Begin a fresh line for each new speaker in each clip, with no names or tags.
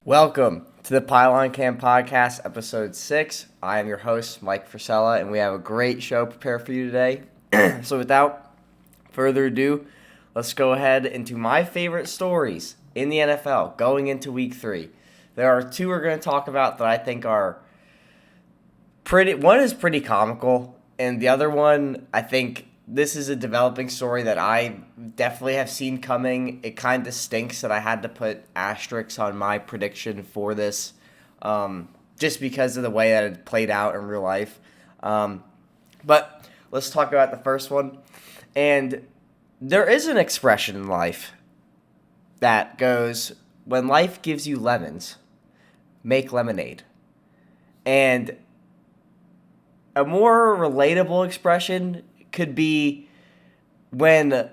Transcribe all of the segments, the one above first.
Welcome to the Pylon Camp Podcast, Episode 6. I am your host, Mike Frisella, and we have a great show prepared for you today. So without further ado, let's go ahead into my favorite stories in the NFL going into Week 3. There are two we're going to talk about that I think are pretty. One is pretty comical, and the other one, I think this is a developing story that I definitely have seen coming. It kind of stinks that I had to put asterisks on my prediction for this, just because of the way that it played out in real life. But let's talk about the first one. And there is an expression in life that goes, when life gives you lemons, make lemonade. And a more relatable expression could be, when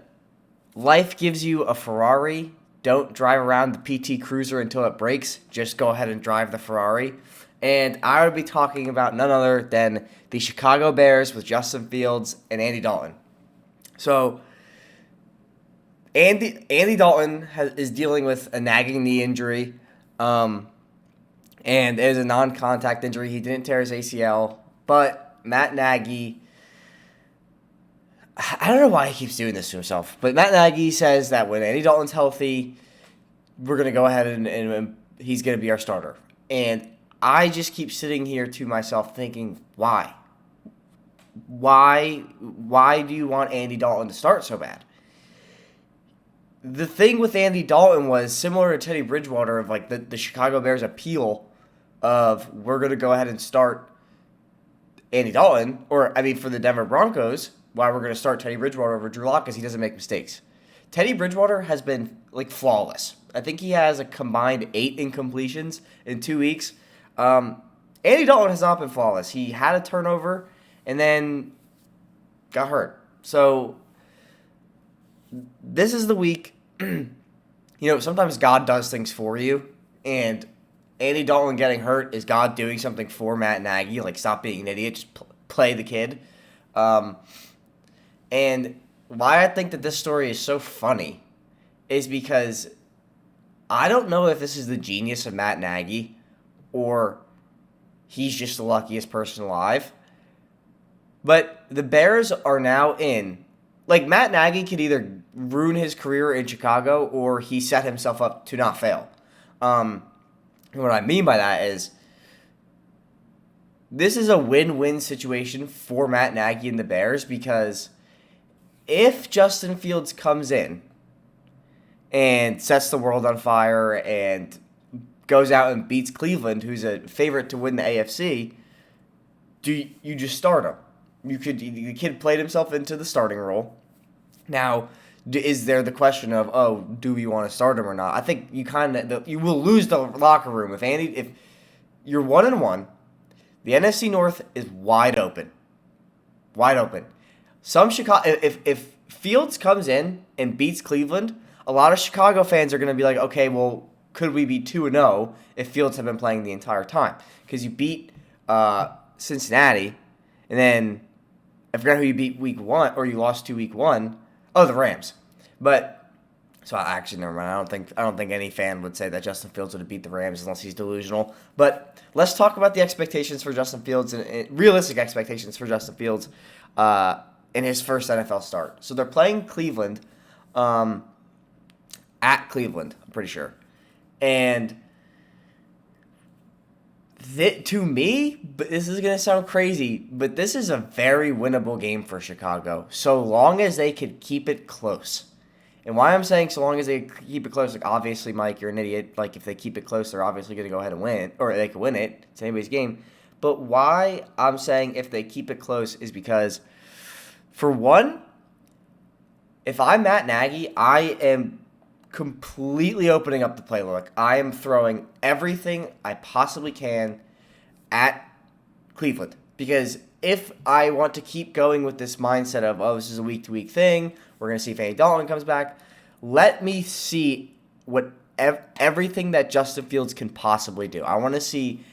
life gives you a Ferrari, don't drive around the PT Cruiser until it breaks. Just go ahead and drive the Ferrari. And I would be talking about none other than the Chicago Bears with Justin Fields and Andy Dalton. So Andy Dalton is dealing with a nagging knee injury, and it is a non-contact injury. He didn't tear his ACL, but Matt Nagy, I don't know why he keeps doing this to himself, but Matt Nagy says that when Andy Dalton's healthy, we're going to go ahead and he's going to be our starter. And I just keep sitting here to myself thinking, why? Why do you want Andy Dalton to start so bad? The thing with Andy Dalton was similar to Teddy Bridgewater, of like the Chicago Bears appeal of, we're going to go ahead and start Andy Dalton, for the Denver Broncos, why we're going to start Teddy Bridgewater over Drew Lock, because he doesn't make mistakes. Teddy Bridgewater has been flawless. I think he has a combined 8 incompletions in 2 weeks. Andy Dalton has not been flawless. He had a turnover and then got hurt. So this is the week. Sometimes God does things for you, and Andy Dalton getting hurt is God doing something for Matt Nagy. Stop being an idiot, just play the kid. And why I think that this story is so funny is because I don't know if this is the genius of Matt Nagy or he's just the luckiest person alive. But the Bears are now in. Matt Nagy could either ruin his career in Chicago or he set himself up to not fail. What I mean by that is, this is a win-win situation for Matt Nagy and the Bears, because if Justin Fields comes in and sets the world on fire and goes out and beats Cleveland, who's a favorite to win the AFC, you just start him. The kid played himself into the starting role. Now, is there the question of, do we want to start him or not? I think you will lose the locker room if you're 1-1. The NFC North is wide open. Wide open. If Fields comes in and beats Cleveland, a lot of Chicago fans are going to be like, okay, well, could we be 2-0 if Fields had been playing the entire time? Because you beat Cincinnati, and then I forgot who you beat week 1, or you lost to week 1. Oh, the Rams. But so actually, never mind. I don't think any fan would say that Justin Fields would have beat the Rams unless he's delusional. But let's talk about the expectations for Justin Fields and realistic expectations for Justin Fields in his first NFL start. So they're playing Cleveland, at Cleveland, I'm pretty sure. And to me, but this is going to sound crazy, but this is a very winnable game for Chicago, so long as they could keep it close. And why I'm saying so long as they keep it close, obviously, Mike, you're an idiot. If they keep it close, they're obviously going to go ahead and win it, or they could win it. It's anybody's game. But why I'm saying if they keep it close is because, for one, if I'm Matt Nagy, I am completely opening up the playbook. I am throwing everything I possibly can at Cleveland. Because if I want to keep going with this mindset of, this is a week-to-week thing, we're going to see if Andy Dalton comes back, let me see everything that Justin Fields can possibly do. I want to see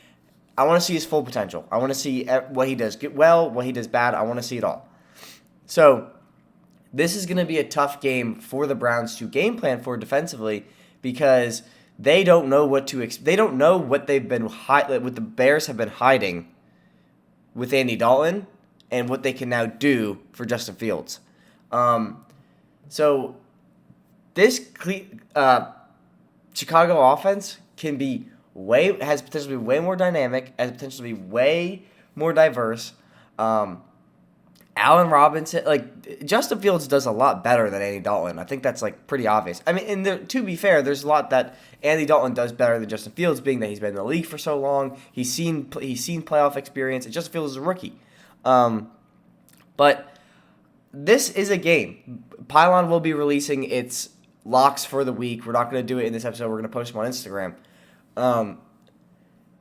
his full potential. I want to see what he does well, what he does bad. I want to see it all. So this is going to be a tough game for the Browns to game plan for defensively, because they don't know what to they don't know what what the Bears have been hiding with Andy Dalton and what they can now do for Justin Fields. So this Chicago offense has potential to be way more dynamic, has potential to be way more diverse. Allen Robinson, Justin Fields does a lot better than Andy Dalton. I think that's pretty obvious. I mean, and to be fair, there's a lot that Andy Dalton does better than Justin Fields, being that he's been in the league for so long. He's seen playoff experience, and Justin Fields is a rookie. But this is a game. Pylon will be releasing its locks for the week. We're not going to do it in this episode. We're going to post them on Instagram.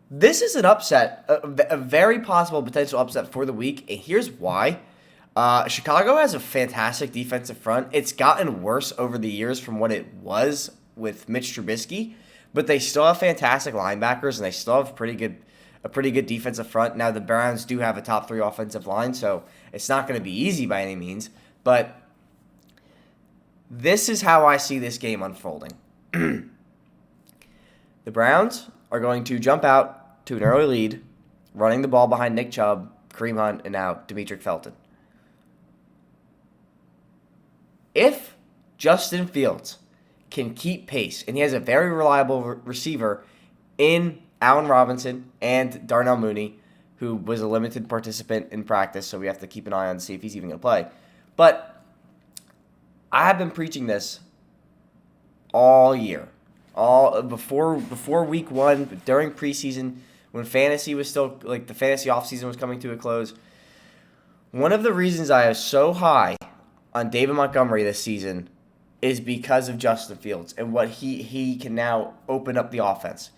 This is an upset, a very possible potential upset for the week, and here's why. Chicago has a fantastic defensive front. It's gotten worse over the years from what it was with Mitch Trubisky, but they still have fantastic linebackers, and they still have a pretty good defensive front. Now, the Browns do have a top 3 offensive line, so it's not going to be easy by any means, but this is how I see this game unfolding. The Browns are going to jump out to an early lead, running the ball behind Nick Chubb, Kareem Hunt, and now Demetric Felton. If Justin Fields can keep pace, and he has a very reliable receiver in Allen Robinson and Darnell Mooney, who was a limited participant in practice, so we have to keep an eye on to see if he's even going to play. But I have been preaching this all year, before week 1, during preseason, when fantasy was still, the fantasy offseason was coming to a close. One of the reasons I was so high on David Montgomery this season is because of Justin Fields and what he can now open up the offense.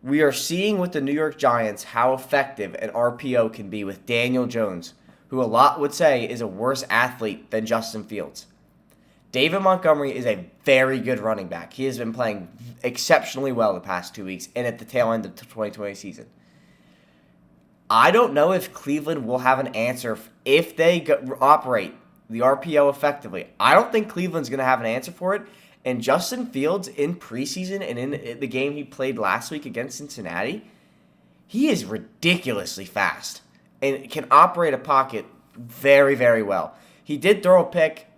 We are seeing with the New York Giants how effective an RPO can be with Daniel Jones, who a lot would say is a worse athlete than Justin Fields. David Montgomery is a very good running back. He has been playing exceptionally well the past 2 weeks and at the tail end of the 2020 season. I don't know if Cleveland will have an answer if they operate the RPO effectively. I don't think Cleveland's going to have an answer for it. And Justin Fields in preseason and in the game he played last week against Cincinnati, he is ridiculously fast and can operate a pocket very, very well. He did throw a pick.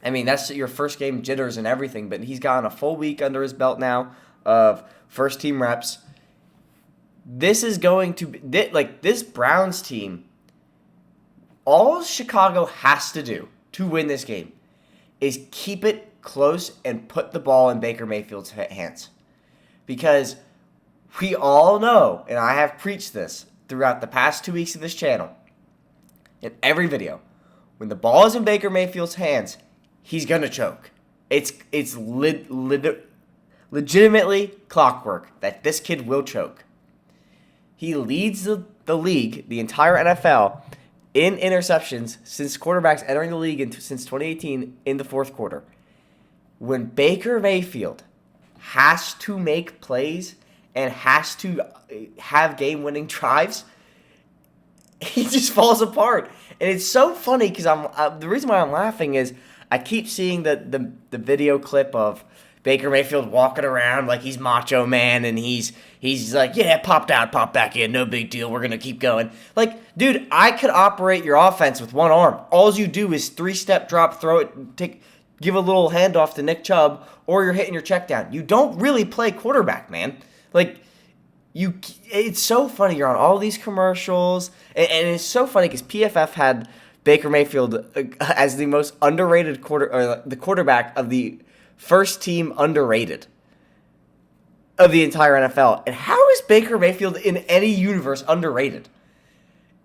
I mean, that's your first game jitters and everything, but he's gotten a full week under his belt now of first team reps. This is going to be, this Browns team, all Chicago has to do to win this game is keep it close and put the ball in Baker Mayfield's hands. Because we all know, and I have preached this throughout the past 2 weeks of this channel, in every video, when the ball is in Baker Mayfield's hands, he's going to choke. It's legitimately clockwork that this kid will choke. He leads the league, the entire NFL, in interceptions since quarterbacks entering the league since 2018 in the fourth quarter. When Baker Mayfield has to make plays and has to have game-winning drives, he just falls apart. And it's so funny because the reason why I'm laughing is I keep seeing the video clip of Baker Mayfield walking around like he's Macho Man, and he's like, yeah, popped out, pop back in, no big deal, we're going to keep going. Dude, I could operate your offense with one arm. All you do is 3-step drop, throw it, give a little handoff to Nick Chubb, or you're hitting your check down. You don't really play quarterback, man. It's so funny. You're on all these commercials, and it's so funny because PFF had Baker Mayfield as the most underrated the quarterback of the first team underrated of the entire NFL. And how is Baker Mayfield in any universe underrated?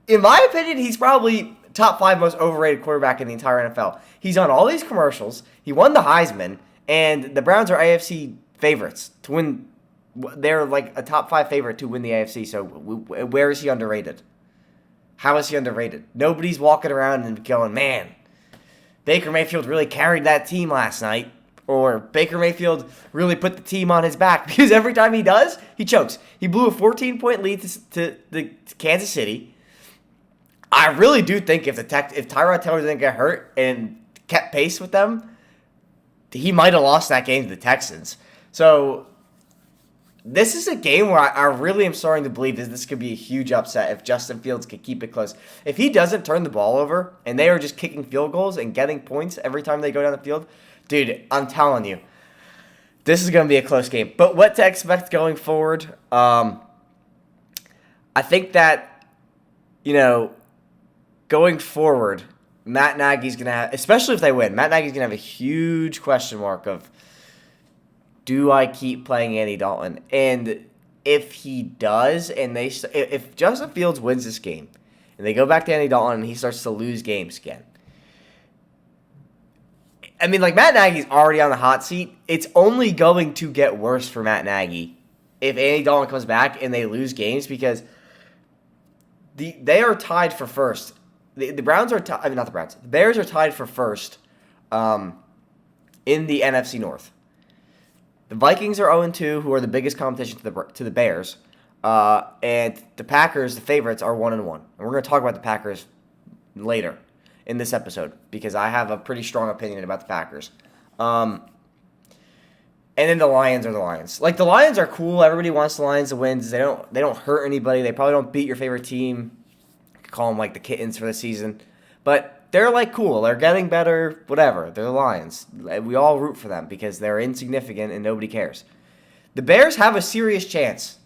In my opinion, he's probably top 5 most overrated quarterback in the entire NFL. He's on all these commercials. He won the Heisman, and the Browns are AFC favorites to win. They're like a top 5 favorite to win the AFC. So where is he underrated? How is he underrated? Nobody's walking around and going, man, Baker Mayfield really carried that team last night. Or Baker Mayfield really put the team on his back. Because every time he does, he chokes. He blew a 14-point lead to Kansas City. I really do think if Tyrod Taylor didn't get hurt and kept pace with them, he might have lost that game to the Texans. So this is a game where I really am starting to believe that this could be a huge upset if Justin Fields can keep it close. If he doesn't turn the ball over and they are just kicking field goals and getting points every time they go down the field, dude, I'm telling you, this is going to be a close game. But what to expect going forward? I think that, going forward, Matt Nagy's going to have, especially if they win, Matt Nagy's going to have a huge question mark of, do I keep playing Andy Dalton? And if he does, and if Justin Fields wins this game, and they go back to Andy Dalton and he starts to lose games again, I mean, Matt Nagy's already on the hot seat. It's only going to get worse for Matt Nagy if Andy Dalton comes back and they lose games because they are tied for first. The Browns are not the Browns. The Bears are tied for first in the NFC North. The Vikings are 0-2, who are the biggest competition to the Bears. And the Packers, the favorites, are 1-1. And we're going to talk about the Packers later in this episode because I have a pretty strong opinion about the Packers. And then the Lions are the Lions. The Lions are cool. Everybody wants the Lions to win. They don't hurt anybody. They probably don't beat your favorite team. You could call them the Kittens for the season. But they're cool. They're getting better, whatever. They're the Lions. We all root for them because they're insignificant and nobody cares. The Bears have a serious chance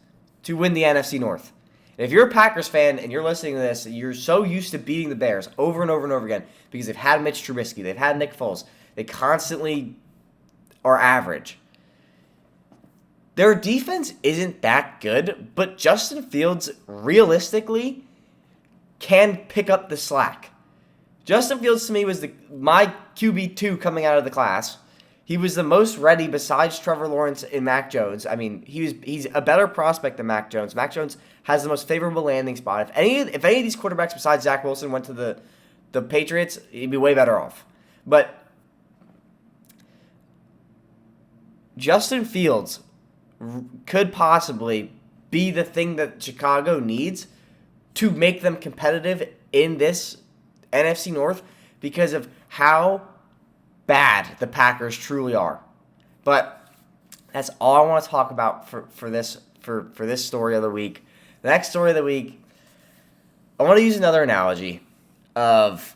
to win the NFC North. And if you're a Packers fan and you're listening to this, you're so used to beating the Bears over and over and over again because they've had Mitch Trubisky, they've had Nick Foles. They constantly are average. Their defense isn't that good, but Justin Fields realistically can pick up the slack. Justin Fields to me was my QB2 coming out of the class. He was the most ready besides Trevor Lawrence and Mac Jones. I mean, he's a better prospect than Mac Jones. Mac Jones has the most favorable landing spot. If any of these quarterbacks besides Zach Wilson went to the Patriots, he'd be way better off. But Justin Fields could possibly be the thing that Chicago needs to make them competitive in this NFC North because of how bad the Packers truly are. But that's all I want to talk about for this story of the week. The next story of the week, I want to use another analogy of,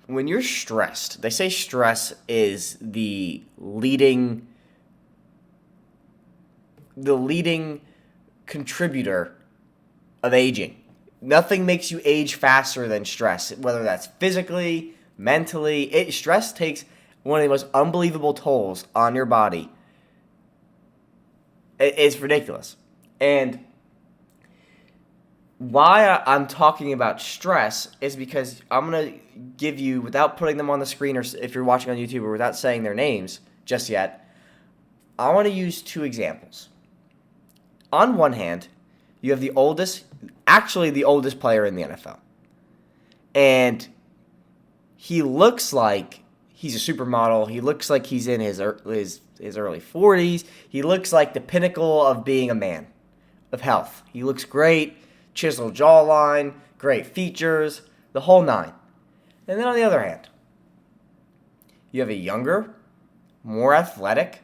when you're stressed, they say stress is the leading contributor of aging. Nothing makes you age faster than stress, whether that's physically, mentally. Stress takes one of the most unbelievable tolls on your body. It's ridiculous. And why I'm talking about stress is because I'm going to give you, without putting them on the screen or if you're watching on YouTube or without saying their names just yet, I want to use two examples. On one hand, you have the oldest player in the NFL. And he looks like he's a supermodel. He looks like he's in his early 40s. He looks like the pinnacle of being a man, of health. He looks great, chiseled jawline, great features, the whole nine. And then on the other hand, you have a younger, more athletic,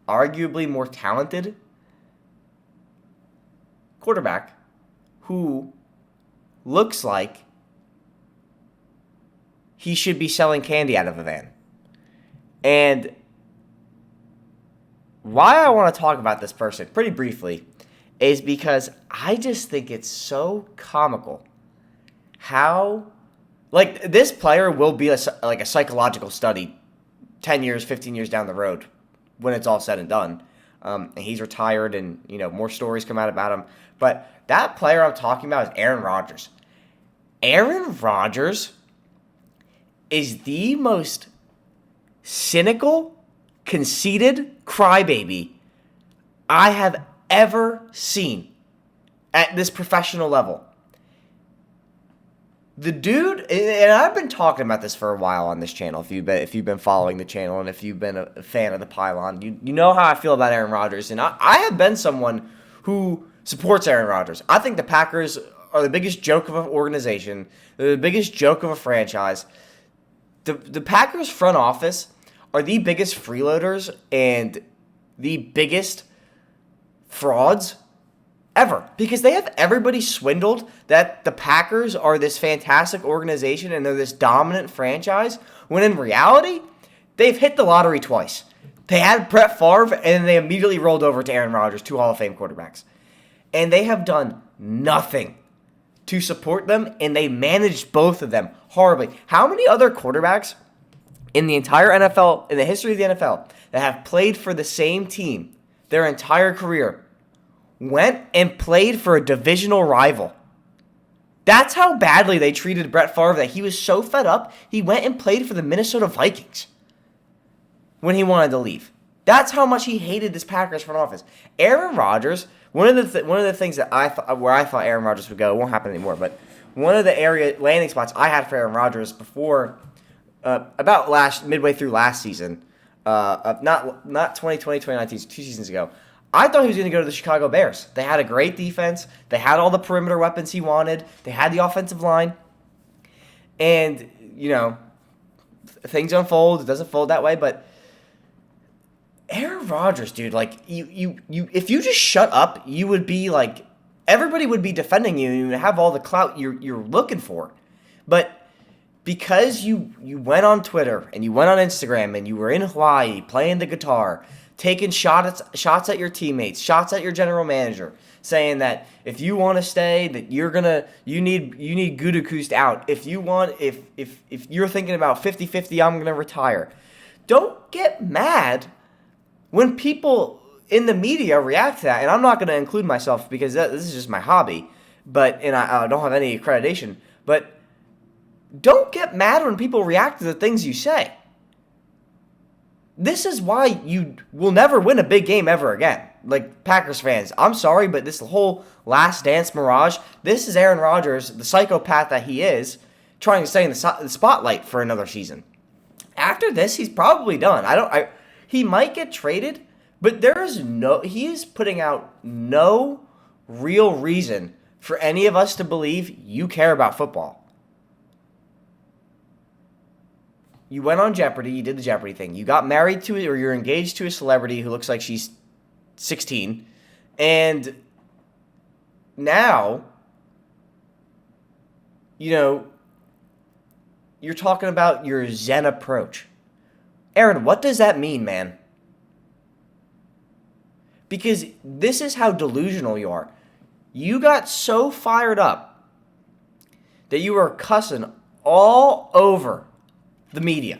arguably more talented quarterback who looks like he should be selling candy out of a van. And why I want to talk about this person pretty briefly is because I just think it's so comical how, this player will be a psychological study 10 years, 15 years down the road when it's all said and done. And he's retired and, more stories come out about him. But that player I'm talking about is Aaron Rodgers. Aaron Rodgers is the most cynical, conceited crybaby I have ever seen at this professional level. The dude, and I've been talking about this for a while on this channel, if you've been following the channel and if you've been a fan of the Pylon, you know how I feel about Aaron Rodgers. And I have been someone who supports Aaron Rodgers. I think the Packers are the biggest joke of an organization. They're the biggest joke of a franchise. The Packers front office are the biggest freeloaders and the biggest frauds ever, because they have everybody swindled that the Packers are this fantastic organization and they're this dominant franchise, when in reality, they've hit the lottery twice. They had Brett Favre, and they immediately rolled over to Aaron Rodgers, two Hall of Fame quarterbacks. And they have done nothing to support them, and they managed both of them horribly. How many other quarterbacks in the entire NFL, in the history of the NFL, that have played for the same team their entire career went and played for a divisional rival? That's how badly they treated Brett Favre, that he was so fed up, he went and played for the Minnesota Vikings when he wanted to leave. That's how much he hated this Packers front office. Aaron Rodgers, one of the things that I thought Aaron Rodgers would go, it won't happen anymore, but one of the area landing spots I had for Aaron Rodgers before, midway through last season, not 2020, 2019, 2 seasons ago, I thought he was going to go to the Chicago Bears. They had a great defense. They had all the perimeter weapons he wanted. They had the offensive line. And, things unfold. It doesn't fold that way, but Aaron Rodgers, dude, like, you if you just shut up, you would be like, everybody would be defending you and you would have all the clout you're looking for. But because you went on Twitter and you went on Instagram and you were in Hawaii playing the guitar, taking shots at your teammates, shots at your general manager, saying that if you want to stay, that you need Gutekunst out. If you're thinking about 50-50, I'm going to retire. Don't get mad when people in the media react to that. And I'm not going to include myself because this is just my hobby, and I don't have any accreditation. But don't get mad when people react to the things you say. This is why you will never win a big game ever again. Like, Packers fans, I'm sorry, but this whole Last Dance mirage, this is Aaron Rodgers, the psychopath that he is, trying to stay in the spotlight for another season. After this, he's probably done. He might get traded, but he is putting out no real reason for any of us to believe you care about football. You went on Jeopardy, you did the Jeopardy thing. You got married to, or you're engaged to a celebrity who looks like she's 16. And now, you're talking about your Zen approach. Aaron, what does that mean, man? Because this is how delusional you are. You got so fired up that you were cussing all over the media,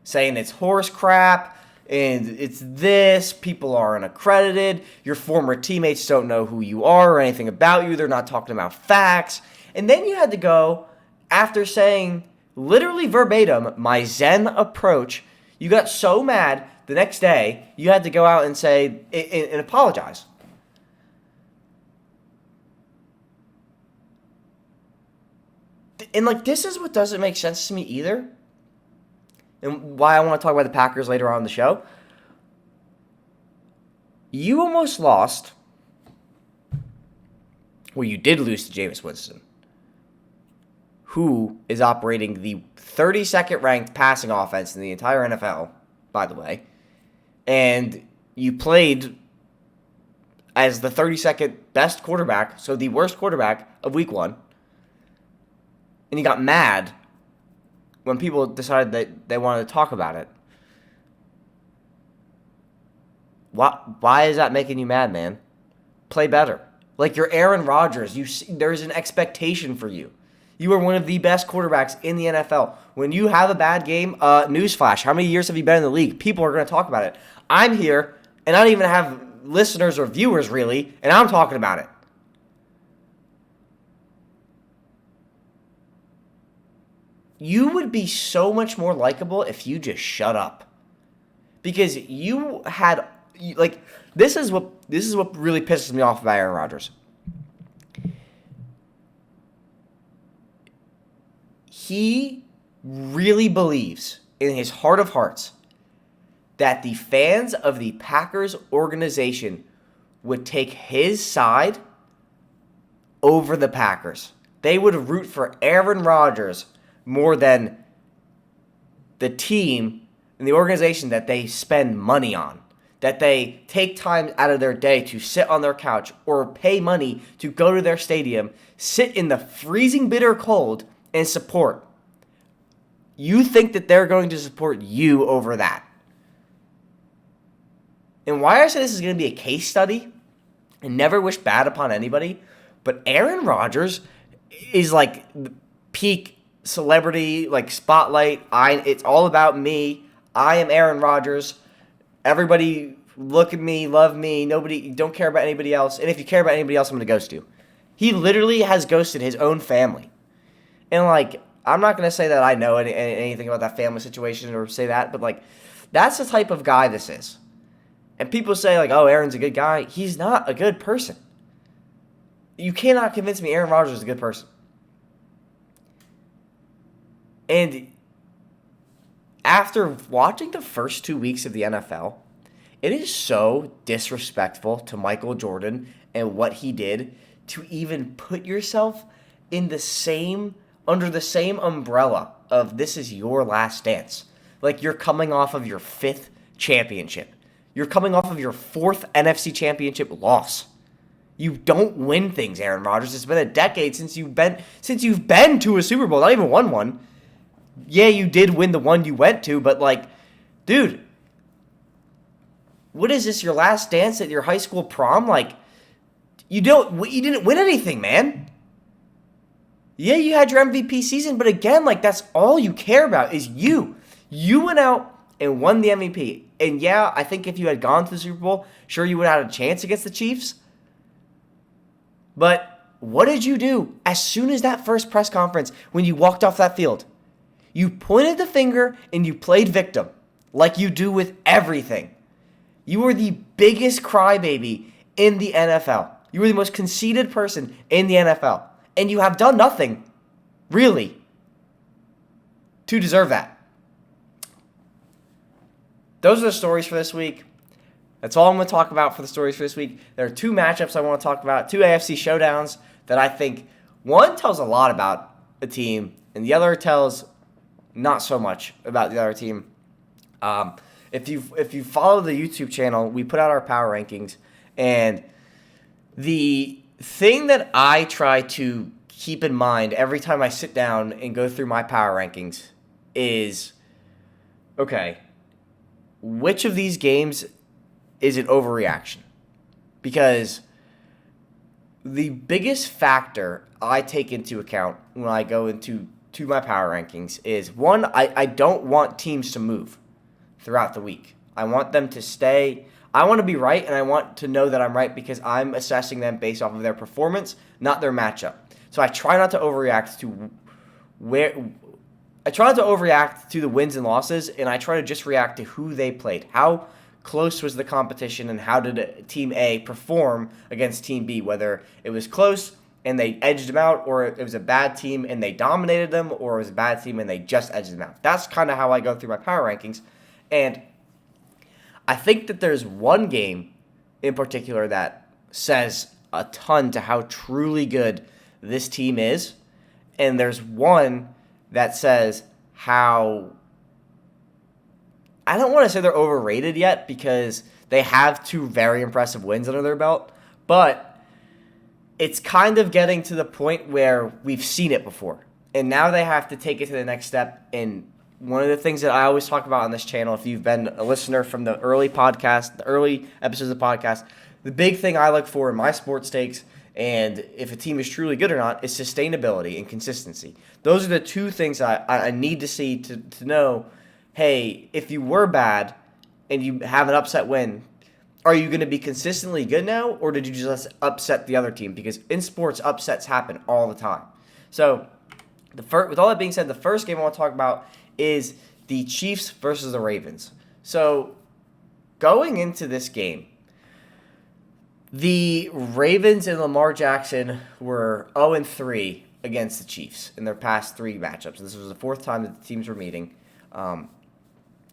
saying it's horse crap and it's this, people are unaccredited, your former teammates don't know who you are or anything about you, they're not talking about facts. And then you had to go, after saying literally verbatim my Zen approach, you got so mad the next day you had to go out and say and apologize. And this is what doesn't make sense to me either, and why I want to talk about the Packers later on in the show. You almost lost. Well, you did lose to Jameis Winston, who is operating the 32nd ranked passing offense in the entire NFL, by the way. And you played as the 32nd best quarterback, so the worst quarterback of week 1. And you got mad when people decided that they wanted to talk about it. Why is that making you mad, man? Play better. Like, you're Aaron Rodgers. There's an expectation for you. You are one of the best quarterbacks in the NFL. When you have a bad game, newsflash, how many years have you been in the league? People are going to talk about it. I'm here, and I don't even have listeners or viewers, really, and I'm talking about it. You would be so much more likable if you just shut up. Because you had, this is what really pisses me off about Aaron Rodgers. He really believes in his heart of hearts that the fans of the Packers organization would take his side over the Packers. They would root for Aaron Rodgers more than the team and the organization that they spend money on, that they take time out of their day to sit on their couch or pay money to go to their stadium, sit in the freezing bitter cold and support, you think that they're going to support you over that. And why I say this is going to be a case study, and never wish bad upon anybody, but Aaron Rodgers is like peak celebrity, like spotlight. It's all about me. I am Aaron Rodgers. Everybody look at me, love me. Nobody, don't care about anybody else. And if you care about anybody else, I'm going to ghost you. He literally has ghosted his own family. And like, I'm not going to say that I know anything about that family situation or say that, but like, that's the type of guy this is. And people say like, oh, Aaron's a good guy. He's not a good person. You cannot convince me Aaron Rodgers is a good person. And after watching the first 2 weeks of the NFL, it is so disrespectful to Michael Jordan and what he did to even put yourself in under the same umbrella of this is your last dance. Like you're coming off of your 5th championship. You're coming off of your 4th NFC championship loss. You don't win things, Aaron Rodgers. It's been a decade since you've been to a Super Bowl, not even won one. Yeah, you did win the one you went to, but like, dude, what is this, your last dance at your high school prom? Like, you didn't win anything, man. Yeah, you had your MVP season, but again, like, that's all you care about is you. You went out and won the MVP. And yeah, I think if you had gone to the Super Bowl, sure, you would have had a chance against the Chiefs. But what did you do as soon as that first press conference when you walked off that field? You pointed the finger and you played victim like you do with everything. You were the biggest crybaby in the NFL. You were the most conceited person in the NFL. And you have done nothing, really, to deserve that. Those are the stories for this week. That's all I'm going to talk about for the stories for this week. There are 2 matchups I want to talk about, 2 AFC showdowns that I think one tells a lot about a team and the other tells not so much about the other team. If you follow the YouTube channel, we put out our power rankings, and the thing that I try to keep in mind every time I sit down and go through my power rankings is, okay, which of these games is an overreaction? Because the biggest factor I take into account when I go into my power rankings is, one, I don't want teams to move throughout the week. I want them to stay. I want to be right, and I want to know that I'm right because I'm assessing them based off of their performance, not their matchup. So I try not to overreact to the wins and losses, and I try to just react to who they played. How close was the competition, and how did Team A perform against Team B, whether it was close and they edged them out, or it was a bad team and they dominated them, or it was a bad team and they just edged them out. That's kind of how I go through my power rankings. And I think that there's one game in particular that says a ton to how truly good this team is, and there's one that says how, I don't want to say they're overrated yet because they have 2 very impressive wins under their belt, but it's kind of getting to the point where we've seen it before, and now they have to take it to the next step. And one of the things that I always talk about on this channel, if you've been a listener from the early episodes of the podcast, the big thing I look for in my sports takes, and if a team is truly good or not, is sustainability and consistency. Those are the 2 things I need to see to know, hey, if you were bad and you have an upset win, are you going to be consistently good now, or did you just upset the other team? Because in sports, upsets happen all the time. So with all that being said, the first game I want to talk about is the Chiefs versus the Ravens. So going into this game, the Ravens and Lamar Jackson were 0-3 against the Chiefs in their past 3 matchups. This was the 4th time that the teams were meeting.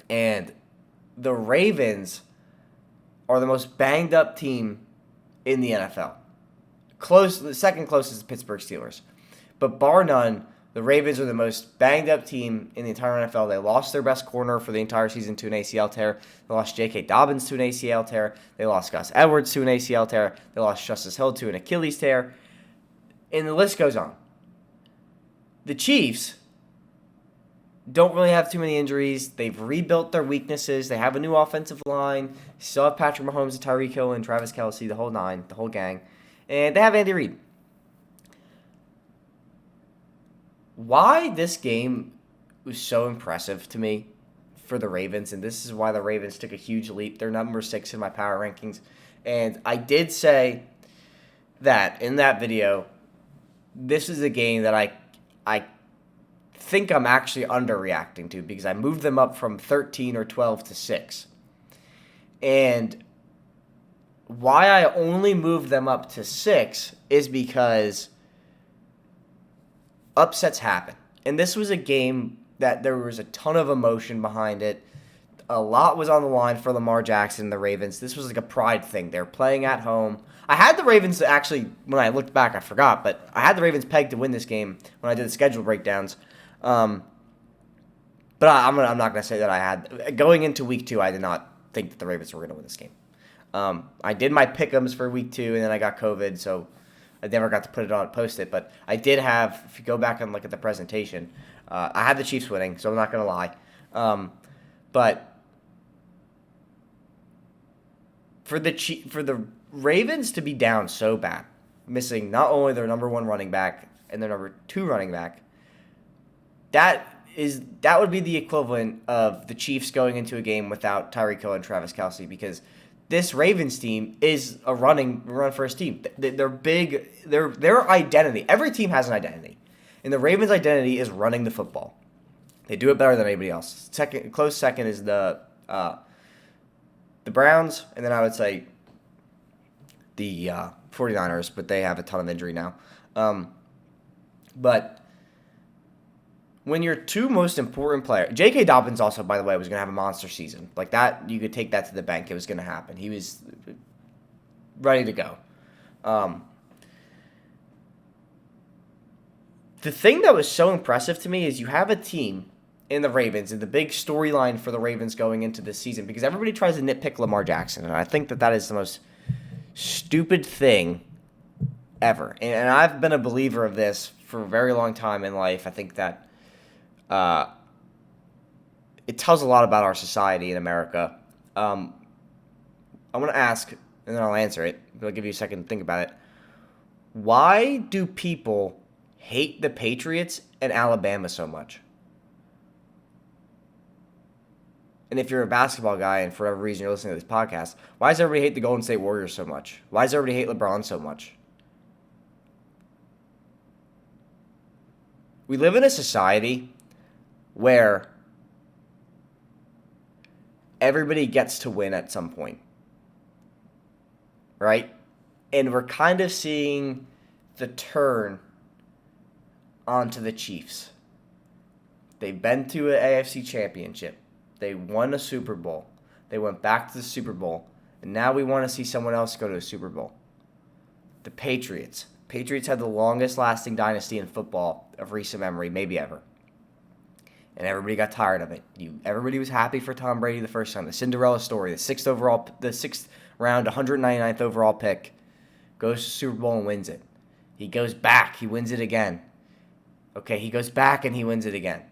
And the Ravens are the most banged up team in the NFL. The second closest is the Pittsburgh Steelers. But bar none, The Ravens are the most banged-up team in the entire NFL. They lost their best corner for the entire season to an ACL tear. They lost J.K. Dobbins to an ACL tear. They lost Gus Edwards to an ACL tear. They lost Justice Hill to an Achilles tear. And the list goes on. The Chiefs don't really have too many injuries. They've rebuilt their weaknesses. They have a new offensive line. They still have Patrick Mahomes and Tyreek Hill and Travis Kelce, the whole nine, the whole gang. And they have Andy Reid. Why this game was so impressive to me for the Ravens, and this is why the Ravens took a huge leap. They're number 6 in my power rankings. And I did say that in that video, this is a game that I think I'm actually underreacting to because I moved them up from 13 or 12 to 6. And why I only moved them up to 6 is because upsets happen. And this was a game that there was a ton of emotion behind it. A lot was on the line for Lamar Jackson and the Ravens. This was like a pride thing. They're playing at home. I had the Ravens actually, when I looked back, I forgot, but I had the Ravens pegged to win this game when I did the schedule breakdowns. But I'm not going to say that I had. Going into week 2, I did not think that the Ravens were going to win this game. I did my pick'ems for week 2, and then I got COVID, so I never got to post it. But I did have, if you go back and look at the presentation, I had the Chiefs winning, so I'm not going to lie. But for the Ravens to be down so bad, missing not only their number 1 running back and their number 2 running back, that would be the equivalent of the Chiefs going into a game without Tyreek Hill and Travis Kelce, because this Ravens team is a run first team. They're big. Their identity. Every team has an identity, and the Ravens' identity is running the football. They do it better than anybody else. Close second is the Browns, and then I would say the 49ers, but they have a ton of injury now. But when your 2 most important players, J.K. Dobbins also, by the way, was going to have a monster season. Like that, you could take that to the bank. It was going to happen. He was ready to go. The thing that was so impressive to me is you have a team in the Ravens, and the big storyline for the Ravens going into this season, because everybody tries to nitpick Lamar Jackson, and I think that is the most stupid thing ever. And I've been a believer of this for a very long time in life. I think that it tells a lot about our society in America. I want to ask, and then I'll answer it, but I'll give you a second to think about it. Why do people hate the Patriots and Alabama so much? And if you're a basketball guy and for whatever reason you're listening to this podcast, why does everybody hate the Golden State Warriors so much? Why does everybody hate LeBron so much? We live in a society where everybody gets to win at some point, right? And we're kind of seeing the turn onto the Chiefs. They've been to an AFC championship. They won a Super Bowl. They went back to the Super Bowl. And now we want to see someone else go to a Super Bowl. The Patriots. Patriots had the longest lasting dynasty in football of recent memory, maybe ever. And everybody got tired of it. Everybody was happy for Tom Brady the first time. The Cinderella story, the sixth round, 199th overall pick, goes to Super Bowl and wins it. He goes back, he wins it again. Okay, he goes back and he wins it again.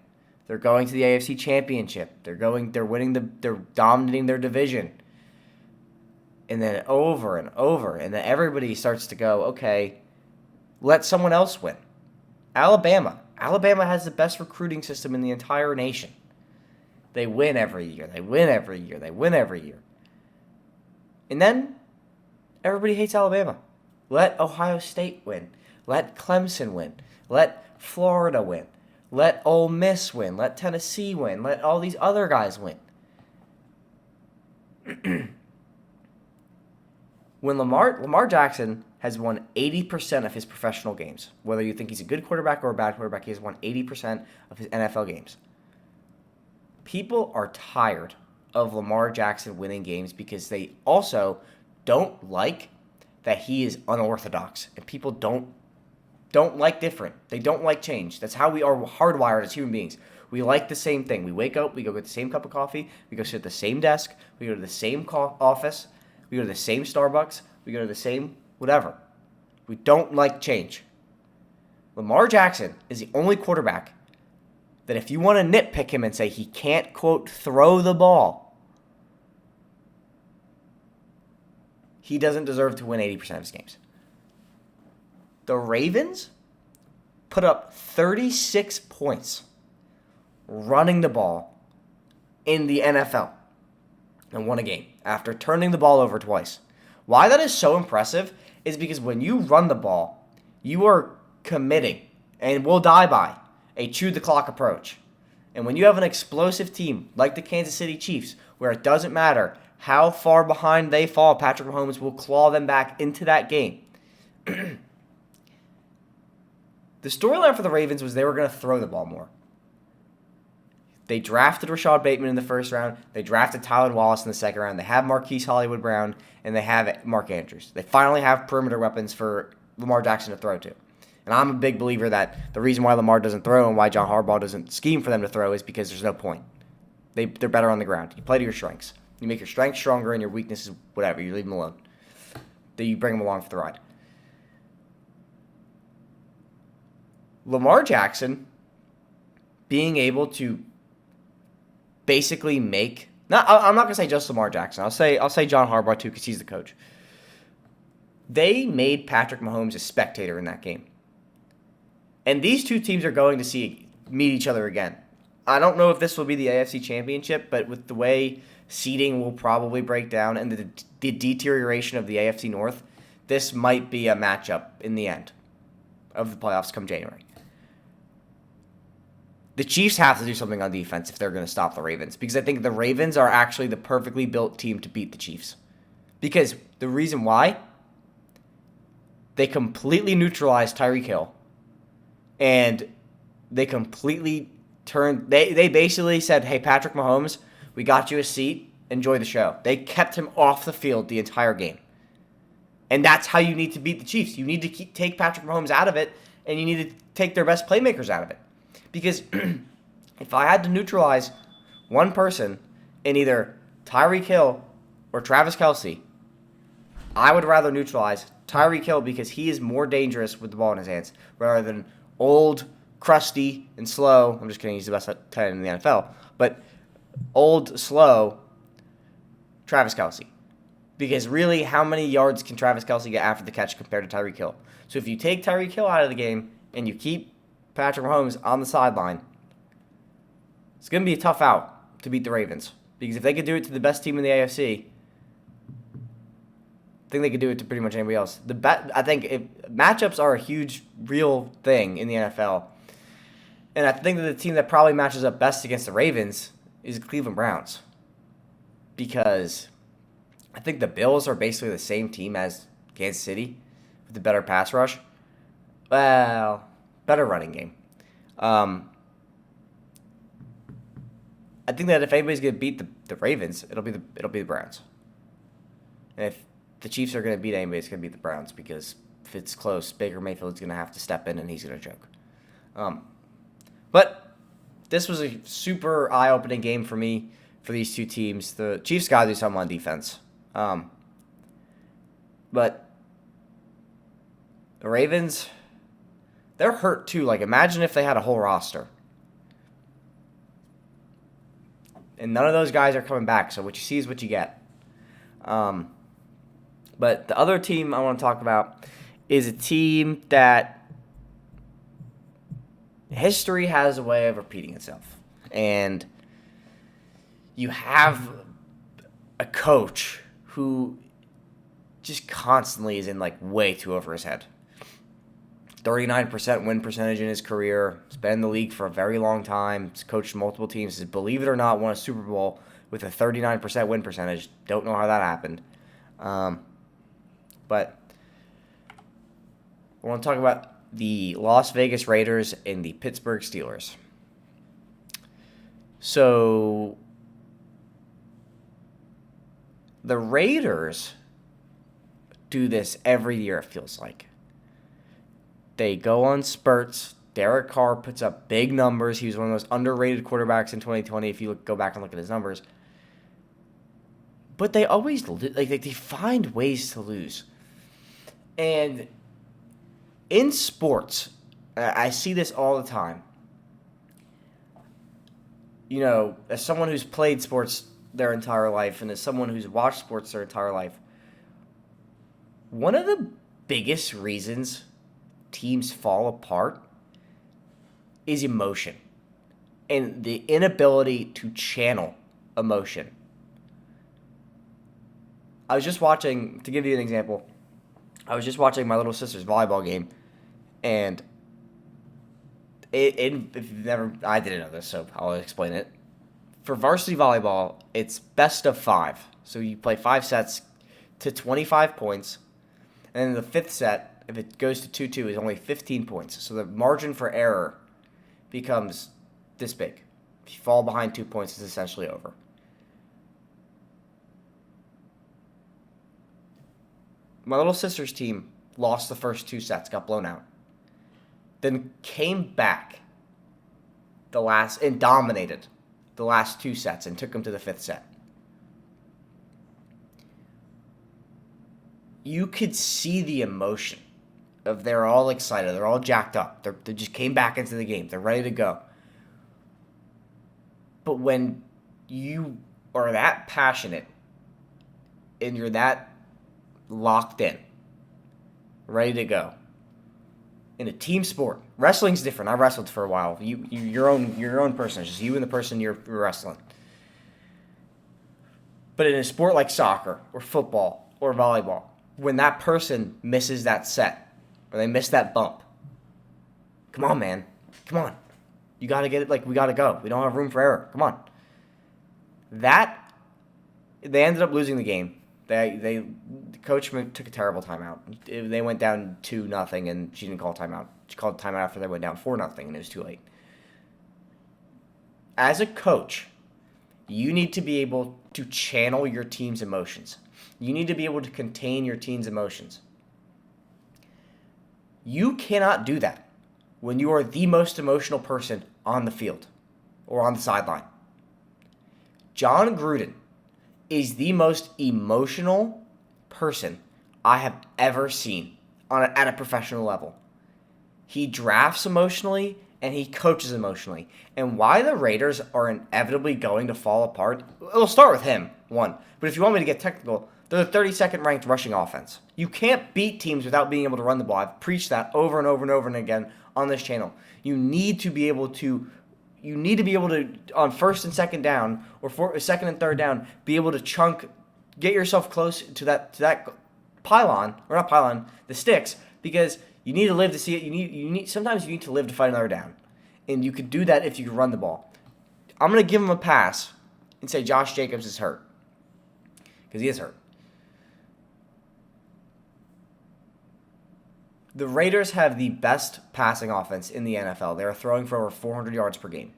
They're going to the AFC Championship. They're dominating their division. And then over and over, and then everybody starts to go, okay, let someone else win. Alabama has the best recruiting system in the entire nation. They win every year. They win every year. They win every year. And then everybody hates Alabama. Let Ohio State win. Let Clemson win. Let Florida win. Let Ole Miss win. Let Tennessee win. Let all these other guys win. When Lamar Jackson has won 80% of his professional games, whether you think he's a good quarterback or a bad quarterback, he has won 80% of his NFL games. People are tired of Lamar Jackson winning games because they also don't like that he is unorthodox, and people don't don't like different. They don't like change. That's how we are hardwired as human beings. We like the same thing. We wake up, we go get the same cup of coffee, we go sit at the same desk, we go to the same office, we go to the same Starbucks, we go to the same whatever. We don't like change. Lamar Jackson is the only quarterback that if you want to nitpick him and say he can't, quote, throw the ball, he doesn't deserve to win 80% of his games. The Ravens put up 36 points running the ball in the NFL and won a game after turning the ball over twice. Why that is so impressive is because when you run the ball, you are committing and will die by a chew-the-clock approach. And when you have an explosive team like the Kansas City Chiefs, where it doesn't matter how far behind they fall, Patrick Mahomes will claw them back into that game. The storyline for the Ravens was they were going to throw the ball more. They drafted Rashad Bateman in the first round. They drafted Tyler Wallace in the second round. They have Marquise Hollywood Brown, and they have Mark Andrews. They finally have perimeter weapons for Lamar Jackson to throw to. And I'm a big believer that the reason why Lamar doesn't throw and why John Harbaugh doesn't scheme for them to throw is because there's no point. They're better on the ground. You play to your strengths. You make your strengths stronger and your weaknesses, whatever. You leave them alone. Then you bring them along for the ride. Lamar Jackson being able to basically make... I'm not going to say just Lamar Jackson. I'll say John Harbaugh too because he's the coach. They made Patrick Mahomes a spectator in that game. And these two teams are going to meet each other again. I don't know if this will be the AFC Championship, but with the way seeding will probably break down and the deterioration of the AFC North, this might be a matchup in the end of the playoffs come January. The Chiefs have to do something on defense if they're going to stop the Ravens, because I think the Ravens are actually the perfectly built team to beat the Chiefs. Because the reason why, they completely neutralized Tyreek Hill. And they completely turned... They basically said, hey, Patrick Mahomes, we got you a seat. Enjoy the show. They kept him off the field the entire game. And that's how you need to beat the Chiefs. You need to take Patrick Mahomes out of it, and you need to take their best playmakers out of it. Because if I had to neutralize one person in either Tyreek Hill or Travis Kelce, I would rather neutralize Tyreek Hill because he is more dangerous with the ball in his hands rather than old, crusty, and slow. I'm just kidding. He's the best tight end in the NFL. But old, slow Travis Kelce. Because really, how many yards can Travis Kelce get after the catch compared to Tyreek Hill? So if you take Tyreek Hill out of the game and you keep Patrick Mahomes on the sideline, it's going to be a tough out to beat the Ravens. Because if they could do it to the best team in the AFC, I think they could do it to pretty much anybody else. I think matchups are a huge, real thing in the NFL. And I think that the team that probably matches up best against the Ravens is the Cleveland Browns. Because I think the Bills are basically the same team as Kansas City with a better pass rush. Well, better running game. I think that if anybody's going to beat the Ravens, it'll be the Browns. And if the Chiefs are going to beat anybody, it's going to be the Browns, because if it's close, Baker Mayfield's going to have to step in and he's going to choke. But this was a super eye-opening game for me, for these two teams. The Chiefs got to do something on defense. But the Ravens, they're hurt too. Like, imagine if they had a whole roster. And none of those guys are coming back, so what you see is what you get. But the other team I want to talk about is a team that history has a way of repeating itself. And you have a coach who just constantly is in, like, way too over his head. 39% win percentage in his career. He's been in the league for a very long time. He's coached multiple teams. He's, believe it or not, won a Super Bowl with a 39% win percentage. Don't know how that happened. But I want to talk about the Las Vegas Raiders and the Pittsburgh Steelers. So the Raiders do this every year, it feels like. They go on spurts. Derek Carr puts up big numbers. He was one of the most underrated quarterbacks in 2020 if you go back and look at his numbers. But they always they find ways to lose. And in sports, I see this all the time. You know, as someone who's played sports their entire life and as someone who's watched sports their entire life, one of the biggest reasons teams fall apart is emotion and the inability to channel emotion. I was just watching, to give you an example, I was just watching my little sister's volleyball game, and if you've never, I didn't know this, so I'll explain it. For varsity volleyball, it's best of 5. So you play 5 sets to 25 points, and then the 5th set, if it goes to 2-2, is only 15 points. So the margin for error becomes this big. If you fall behind 2 points, it's essentially over. My little sister's team lost the first 2 sets, got blown out. Then came back and dominated the last 2 sets and took them to the 5th set. You could see the emotion of they're all excited, they're all jacked up, they just came back into the game, they're ready to go. But when you are that passionate and you're that locked in, ready to go, in a team sport, wrestling's different. I wrestled for a while. Your own person. It's just you and the person you're wrestling. But in a sport like soccer or football or volleyball, when that person misses that set or they miss that bump, come on, man, come on, you got to get it. We got to go. We don't have room for error. Come on. They ended up losing the game. The coach took a terrible timeout. They went down 2-0, and she didn't call timeout. She called timeout after they went down 4-0, and it was too late. As a coach, you need to be able to channel your team's emotions. You need to be able to contain your team's emotions. You cannot do that when you are the most emotional person on the field or on the sideline. John Gruden is the most emotional person I have ever seen at a professional level. He drafts emotionally and he coaches emotionally. And why the Raiders are inevitably going to fall apart, it'll start with him, one. But if you want me to get technical, they're the 32nd ranked rushing offense. You can't beat teams without being able to run the ball. I've preached that over and over and over and again on this channel. You need to be able to, on first and second down, or second and third down, be able to get yourself close to that pylon, or not pylon, the sticks, because you need to live to see it. Sometimes you need to live to fight another down. And you could do that if you can run the ball. I'm going to give him a pass and say Josh Jacobs is hurt. Because he is hurt. The Raiders have the best passing offense in the NFL. They are throwing for over 400 yards per game.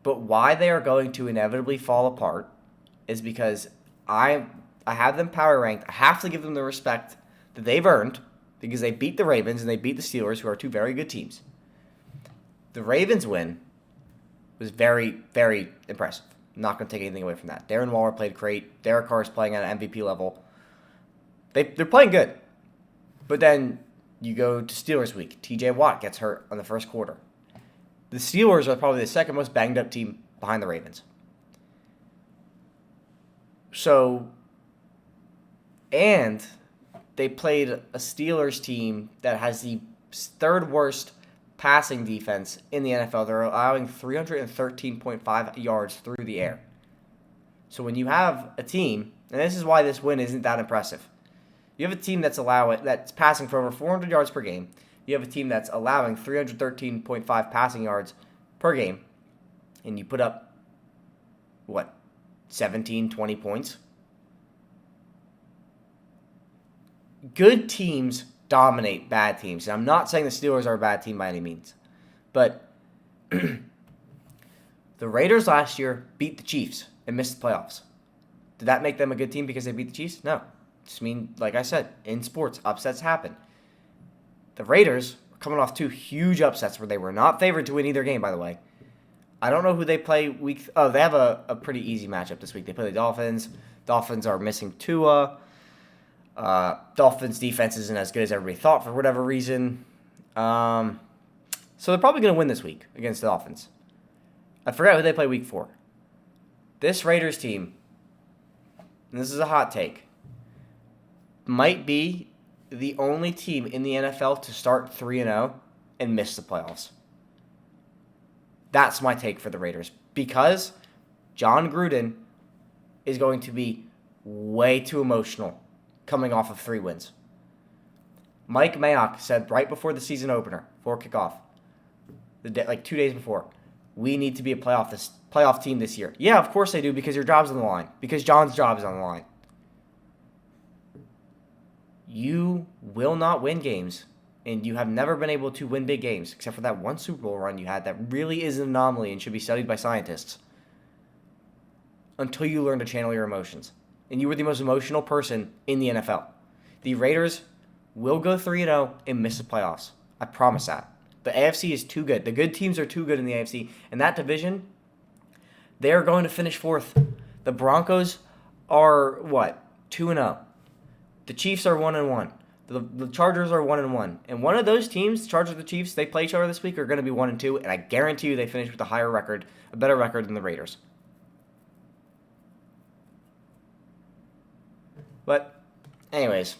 But why they are going to inevitably fall apart is because I have them power ranked. I have to give them the respect that they've earned because they beat the Ravens and they beat the Steelers, who are two very good teams. The Ravens win was very, very impressive. I'm not going to take anything away from that. Darren Waller played great. Derek Carr is playing at an MVP level. They're playing good. But then you go to Steelers week. TJ Watt gets hurt on the first quarter. The Steelers are probably the second most banged up team behind the Ravens. And they played a Steelers team that has the third worst passing defense in the NFL. They're allowing 313.5 yards through the air. So when you have a team, and this is why this win isn't that impressive. You have a team that's passing for over 400 yards per game. You have a team that's allowing 313.5 passing yards per game. And you put up, 17, 20 points? Good teams dominate bad teams. And I'm not saying the Steelers are a bad team by any means. But the Raiders last year beat the Chiefs and missed the playoffs. Did that make them a good team because they beat the Chiefs? No. Just mean, like I said, in sports, upsets happen. The Raiders are coming off 2 huge upsets where they were not favored to win either game, by the way. I don't know who they play week. Oh, they have a pretty easy matchup this week. They play the Dolphins. Dolphins are missing Tua. Dolphins defense isn't as good as everybody thought for whatever reason. So they're probably going to win this week against the Dolphins. I forgot who they play week 4. This Raiders team, and this is a hot take, might be the only team in the NFL to start 3-0 and miss the playoffs. That's my take for the Raiders, because John Gruden is going to be way too emotional coming off of 3 wins. Mike Mayock said right before the season opener, before kickoff, 2 days before, we need to be a playoff team this year. Yeah, of course they do, because your job's on the line, because John's job is on the line. You will not win games, and you have never been able to win big games, except for that one Super Bowl run you had that really is an anomaly and should be studied by scientists, until you learn to channel your emotions. And you were the most emotional person in the NFL. The Raiders will go 3-0 and miss the playoffs. I promise that. The AFC is too good. The good teams are too good in the AFC. And that division, they are going to finish 4th. The Broncos are, 2-0. The Chiefs are 1-1. The Chargers are 1-1. And one of those teams, the Chargers or the Chiefs, they play each other this week, are going to be 1-2. And I guarantee you they finish with a better record than the Raiders. But, anyways,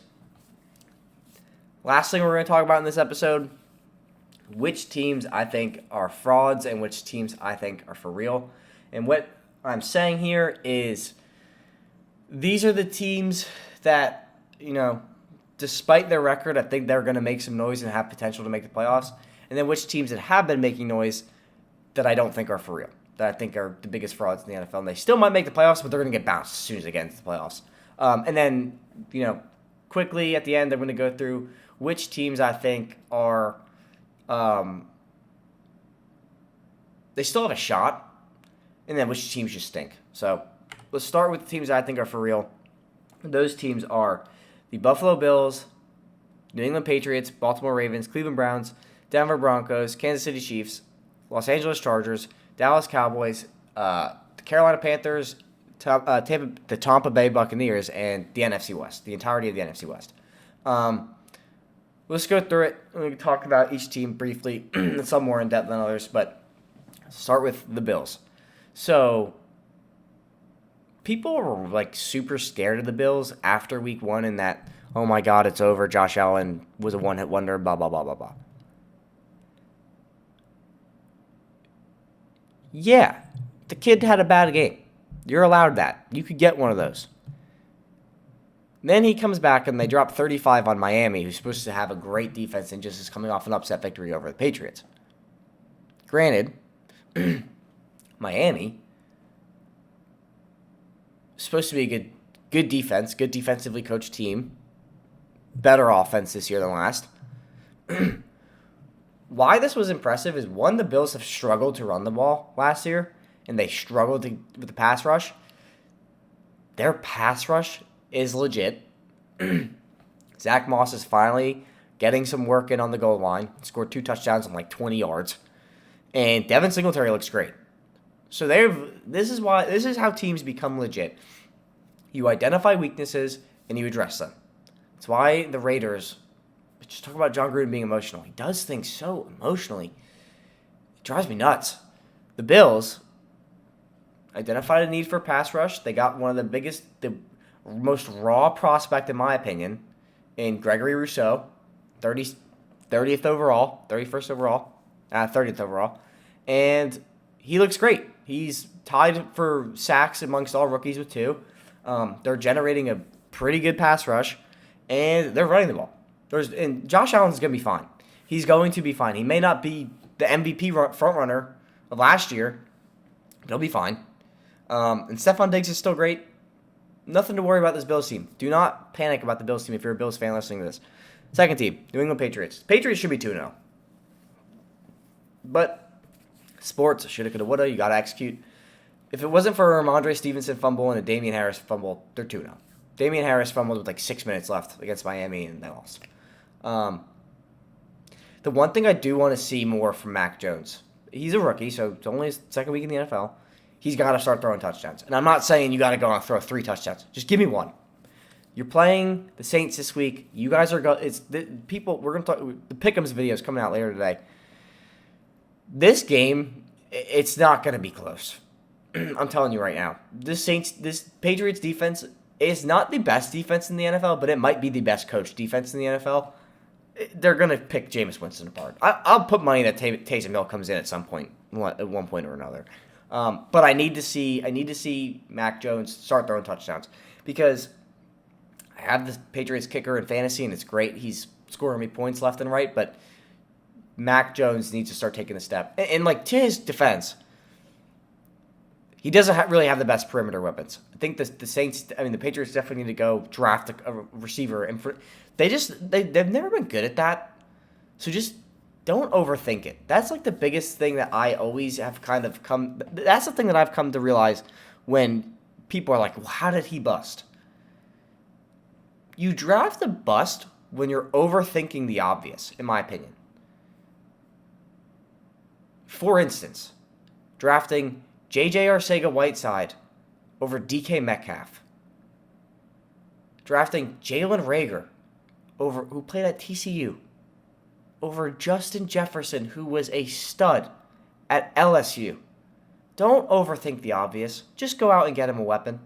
last thing we're going to talk about in this episode, which teams I think are frauds and which teams I think are for real. And what I'm saying here is these are the teams that, despite their record, I think they're going to make some noise and have potential to make the playoffs. And then which teams that have been making noise that I don't think are for real, that I think are the biggest frauds in the NFL. And they still might make the playoffs, but they're going to get bounced as soon as they get into the playoffs. And then, quickly at the end, I'm going to go through which teams I think are, they still have a shot, and then which teams just stink. So let's start with the teams I think are for real. Those teams are the Buffalo Bills, New England Patriots, Baltimore Ravens, Cleveland Browns, Denver Broncos, Kansas City Chiefs, Los Angeles Chargers, Dallas Cowboys, the Carolina Panthers, the Tampa Bay Buccaneers, and the NFC West, the entirety of the NFC West. Let's go through it. We can talk about each team briefly, some more in depth than others, but start with the Bills. So, people were super scared of the Bills after week 1 and that, oh my God, it's over. Josh Allen was a one-hit wonder, blah, blah, blah, blah, blah. Yeah, the kid had a bad game. You're allowed that. You could get one of those. Then he comes back and they drop 35 on Miami, who's supposed to have a great defense and just is coming off an upset victory over the Patriots. Granted, Miami is supposed to be a good defense, good defensively coached team, better offense this year than last. Why this was impressive is, one, the Bills have struggled to run the ball last year, and they struggled with the pass rush. Their pass rush is legit. Zach Moss is finally getting some work in on the goal line. Scored 2 touchdowns on 20 yards. And Devin Singletary looks great. So this is how teams become legit. You identify weaknesses and you address them. That's why the Raiders, just talk about John Gruden being emotional. He does things so emotionally. It drives me nuts. The Bills identified a need for pass rush. They got one of the most raw prospect, in my opinion, in Gregory Rousseau, 30th overall, 31st overall, 30th overall. And he looks great. He's tied for sacks amongst all rookies with 2. They're generating a pretty good pass rush, and they're running the ball. And Josh Allen's going to be fine. He's going to be fine. He may not be the MVP frontrunner of last year, but he'll be fine. And Stephon Diggs is still great. Nothing to worry about this Bills team. Do not panic about the Bills team if you're a Bills fan listening to this. Second team, New England Patriots. Patriots should be 2-0. But sports, shoulda, coulda, woulda. You got to execute. If it wasn't for a Ramondre Stevenson fumble and a Damian Harris fumble, they're 2-0. Damian Harris fumbled with 6 minutes left against Miami, and they lost. The one thing I do want to see more from Mac Jones, he's a rookie, so it's only his second week in the NFL. He's got to start throwing touchdowns. And I'm not saying you got to go and throw 3 touchdowns. Just give me one. You're playing the Saints this week. You guys are going. It's the people. We're going to talk. The Pick'ems video is coming out later today. This game, it's not going to be close. I'm telling you right now. This Patriots defense is not the best defense in the NFL, but it might be the best coached defense in the NFL. They're going to pick Jameis Winston apart. I'll put money that Taysom Hill comes in at some point, at one point or another. But I need to see Mac Jones start throwing touchdowns because I have the Patriots kicker in fantasy, and it's great. He's scoring me points left and right, but Mac Jones needs to start taking a step. And like, to his defense, he doesn't really have the best perimeter weapons. I think the Patriots definitely need to go draft a receiver. And they've never been good at that. So just don't overthink it. That's like the biggest thing that I always have that's the thing that I've come to realize when people are like, well, how did he bust? You draft a bust when you're overthinking the obvious, in my opinion. For instance, drafting J.J. Arcega-Whiteside over DK Metcalf. Drafting Jalen Reagor, who played at TCU, over Justin Jefferson, who was a stud at LSU. Don't overthink the obvious. Just go out and get him a weapon.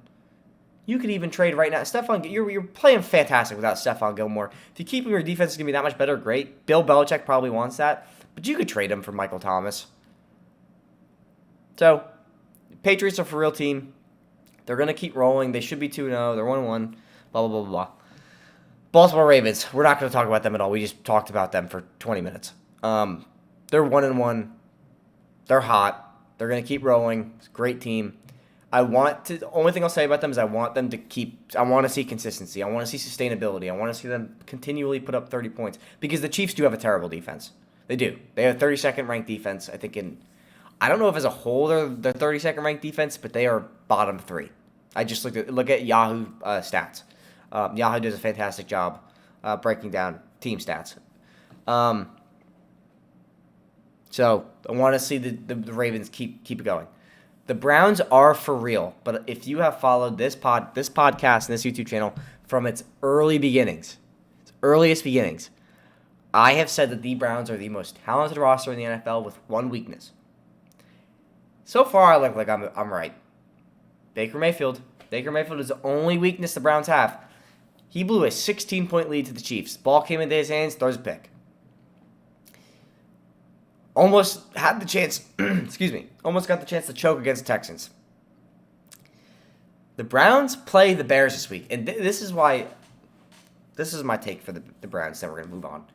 You could even trade right now. You're playing fantastic without Stephon Gilmore. If you keep him, your defense is going to be that much better, great. Bill Belichick probably wants that. But you could trade him for Michael Thomas. So, Patriots are a for real team. They're going to keep rolling. They should be 2-0. They're 1-1. Blah, blah, blah, blah. Baltimore Ravens. We're not going to talk about them at all. We just talked about them for 20 minutes. They're 1-1. They're hot. They're going to keep rolling. It's a great team. The only thing I'll say about them is I want to see consistency. I want to see sustainability. I want to see them continually put up 30 points because the Chiefs do have a terrible defense. They do. They have a 32nd ranked defense. I don't know if as a whole they're 32nd ranked defense, but they are bottom 3. I just look at Yahoo stats. Yahoo does a fantastic job breaking down team stats. So I want to see the Ravens keep it going. The Browns are for real, but if you have followed this podcast and this YouTube channel from its earliest beginnings, I have said that the Browns are the most talented roster in the NFL with one weakness. So far, I look like I'm right. Baker Mayfield. Baker Mayfield is the only weakness the Browns have. He blew a 16-point lead to the Chiefs. Ball came into his hands, throws a pick. Almost had the chance, almost got the chance to choke against the Texans. The Browns play the Bears this week, and this is my take for the Browns, then we're going to move on.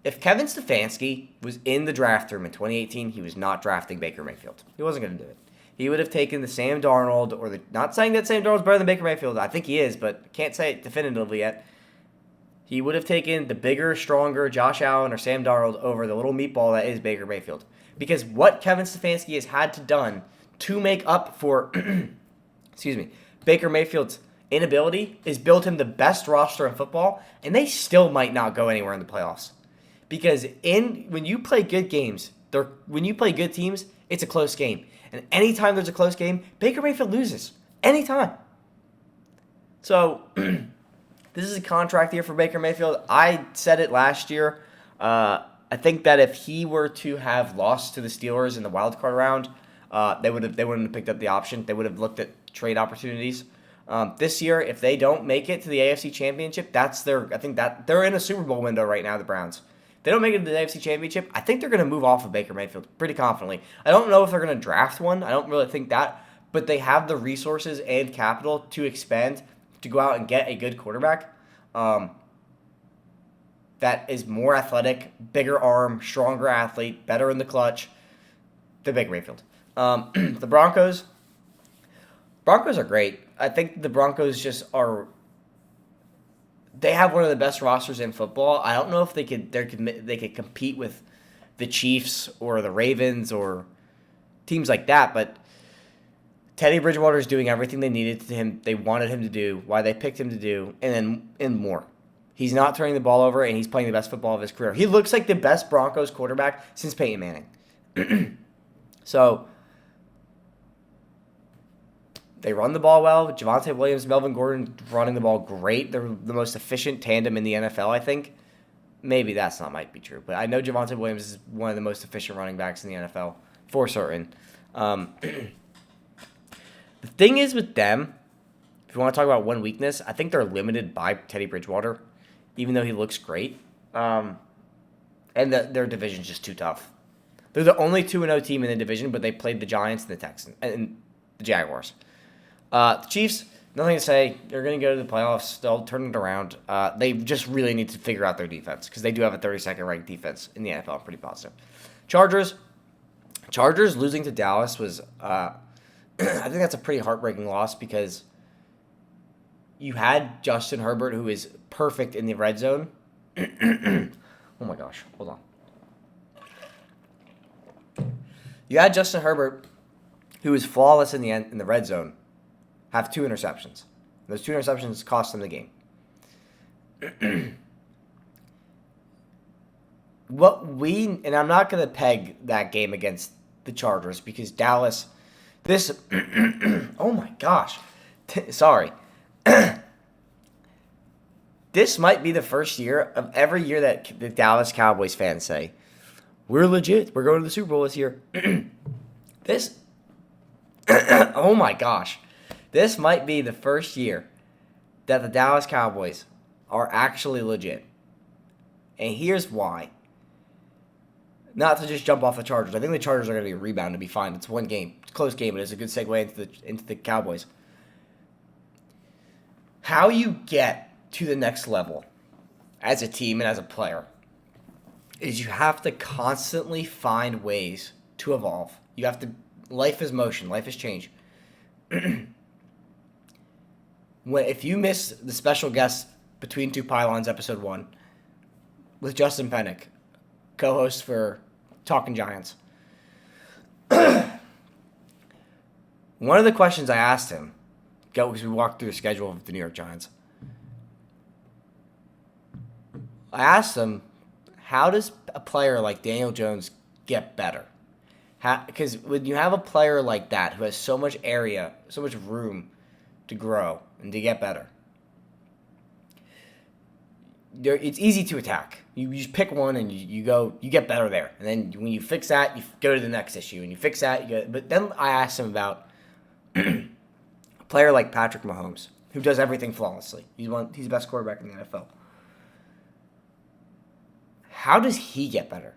If Kevin Stefanski was in the draft room in 2018, he was not drafting Baker Mayfield. He wasn't going to do it. He would have taken the Sam Darnold, not saying that Sam Darnold's better than Baker Mayfield. I think he is, but can't say it definitively yet. He would have taken the bigger, stronger Josh Allen or Sam Darnold over the little meatball that is Baker Mayfield. Because what Kevin Stefanski has had to done to make up for Baker Mayfield's inability is build him the best roster in football, and they still might not go anywhere in the playoffs. Because when you play good games, when you play good teams, it's a close game. And anytime there's a close game, Baker Mayfield loses. Anytime. So this is a contract year for Baker Mayfield. I said it last year. I think that if he were to have lost to the Steelers in the wild card round, they wouldn't have picked up the option. They would have looked at trade opportunities. This year, if they don't make it to the AFC Championship, I think that they're in a Super Bowl window right now, the Browns. If they don't make it to the AFC Championship, I think they're going to move off of Baker Mayfield pretty confidently. I don't know if they're going to draft one. I don't really think that. But they have the resources and capital to expand, to go out and get a good quarterback that is more athletic, bigger arm, stronger athlete, better in the clutch than Baker Mayfield. The Broncos are great. I think the Broncos they have one of the best rosters in football. I don't know if they could compete with the Chiefs or the Ravens or teams like that, but Teddy Bridgewater is doing everything they wanted him to do, why they picked him to do, and more. He's not turning the ball over, and he's playing the best football of his career. He looks like the best Broncos quarterback since Peyton Manning. So, they run the ball well. Javonte Williams, Melvin Gordon running the ball great. They're the most efficient tandem in the NFL, I think. Maybe might be true, but I know Javonte Williams is one of the most efficient running backs in the NFL, for certain. The thing is with them, if you want to talk about one weakness, I think they're limited by Teddy Bridgewater, even though he looks great. And their division's just too tough. They're the only 2-0 team in the division, but they played the Giants and the Texans and the Jaguars. The Chiefs, nothing to say. They're going to go to the playoffs. They'll turn it around. They just really need to figure out their defense because they do have a 32nd ranked defense in the NFL. I'm pretty positive. Chargers losing to Dallas was, I think that's a pretty heartbreaking loss because you had Justin Herbert, who is perfect in the red zone. Oh my gosh, hold on. You had Justin Herbert, who is flawless in the red zone, have 2 interceptions. Those 2 interceptions cost them the game. And I'm not going to peg that game against the Chargers because Dallas, oh my gosh, sorry. This might be the first year of every year that the Dallas Cowboys fans say, we're legit, we're going to the Super Bowl this year. Oh my gosh. This might be the first year that the Dallas Cowboys are actually legit. And here's why. Not to just jump off the Chargers. I think the Chargers are going to be a rebound to be fine. It's one game. It's a close game, but it's a good segue into the Cowboys. How you get to the next level as a team and as a player is you have to constantly find ways to evolve. You have to. Life is motion. Life is change. If you miss the special guest Between Two Pylons episode 1 with Justin Pennick, co-host for Talking Giants, one of the questions I asked him, because we walked through the schedule of the New York Giants, I asked him, how does a player like Daniel Jones get better? Because when you have a player like that who has so much area, so much room to grow and to get better, it's easy to attack. You just pick one and you get better there. And then when you fix that, you go to the next issue. And you fix that, but then I asked him about a player like Patrick Mahomes, who does everything flawlessly. He's the best quarterback in the NFL. How does he get better?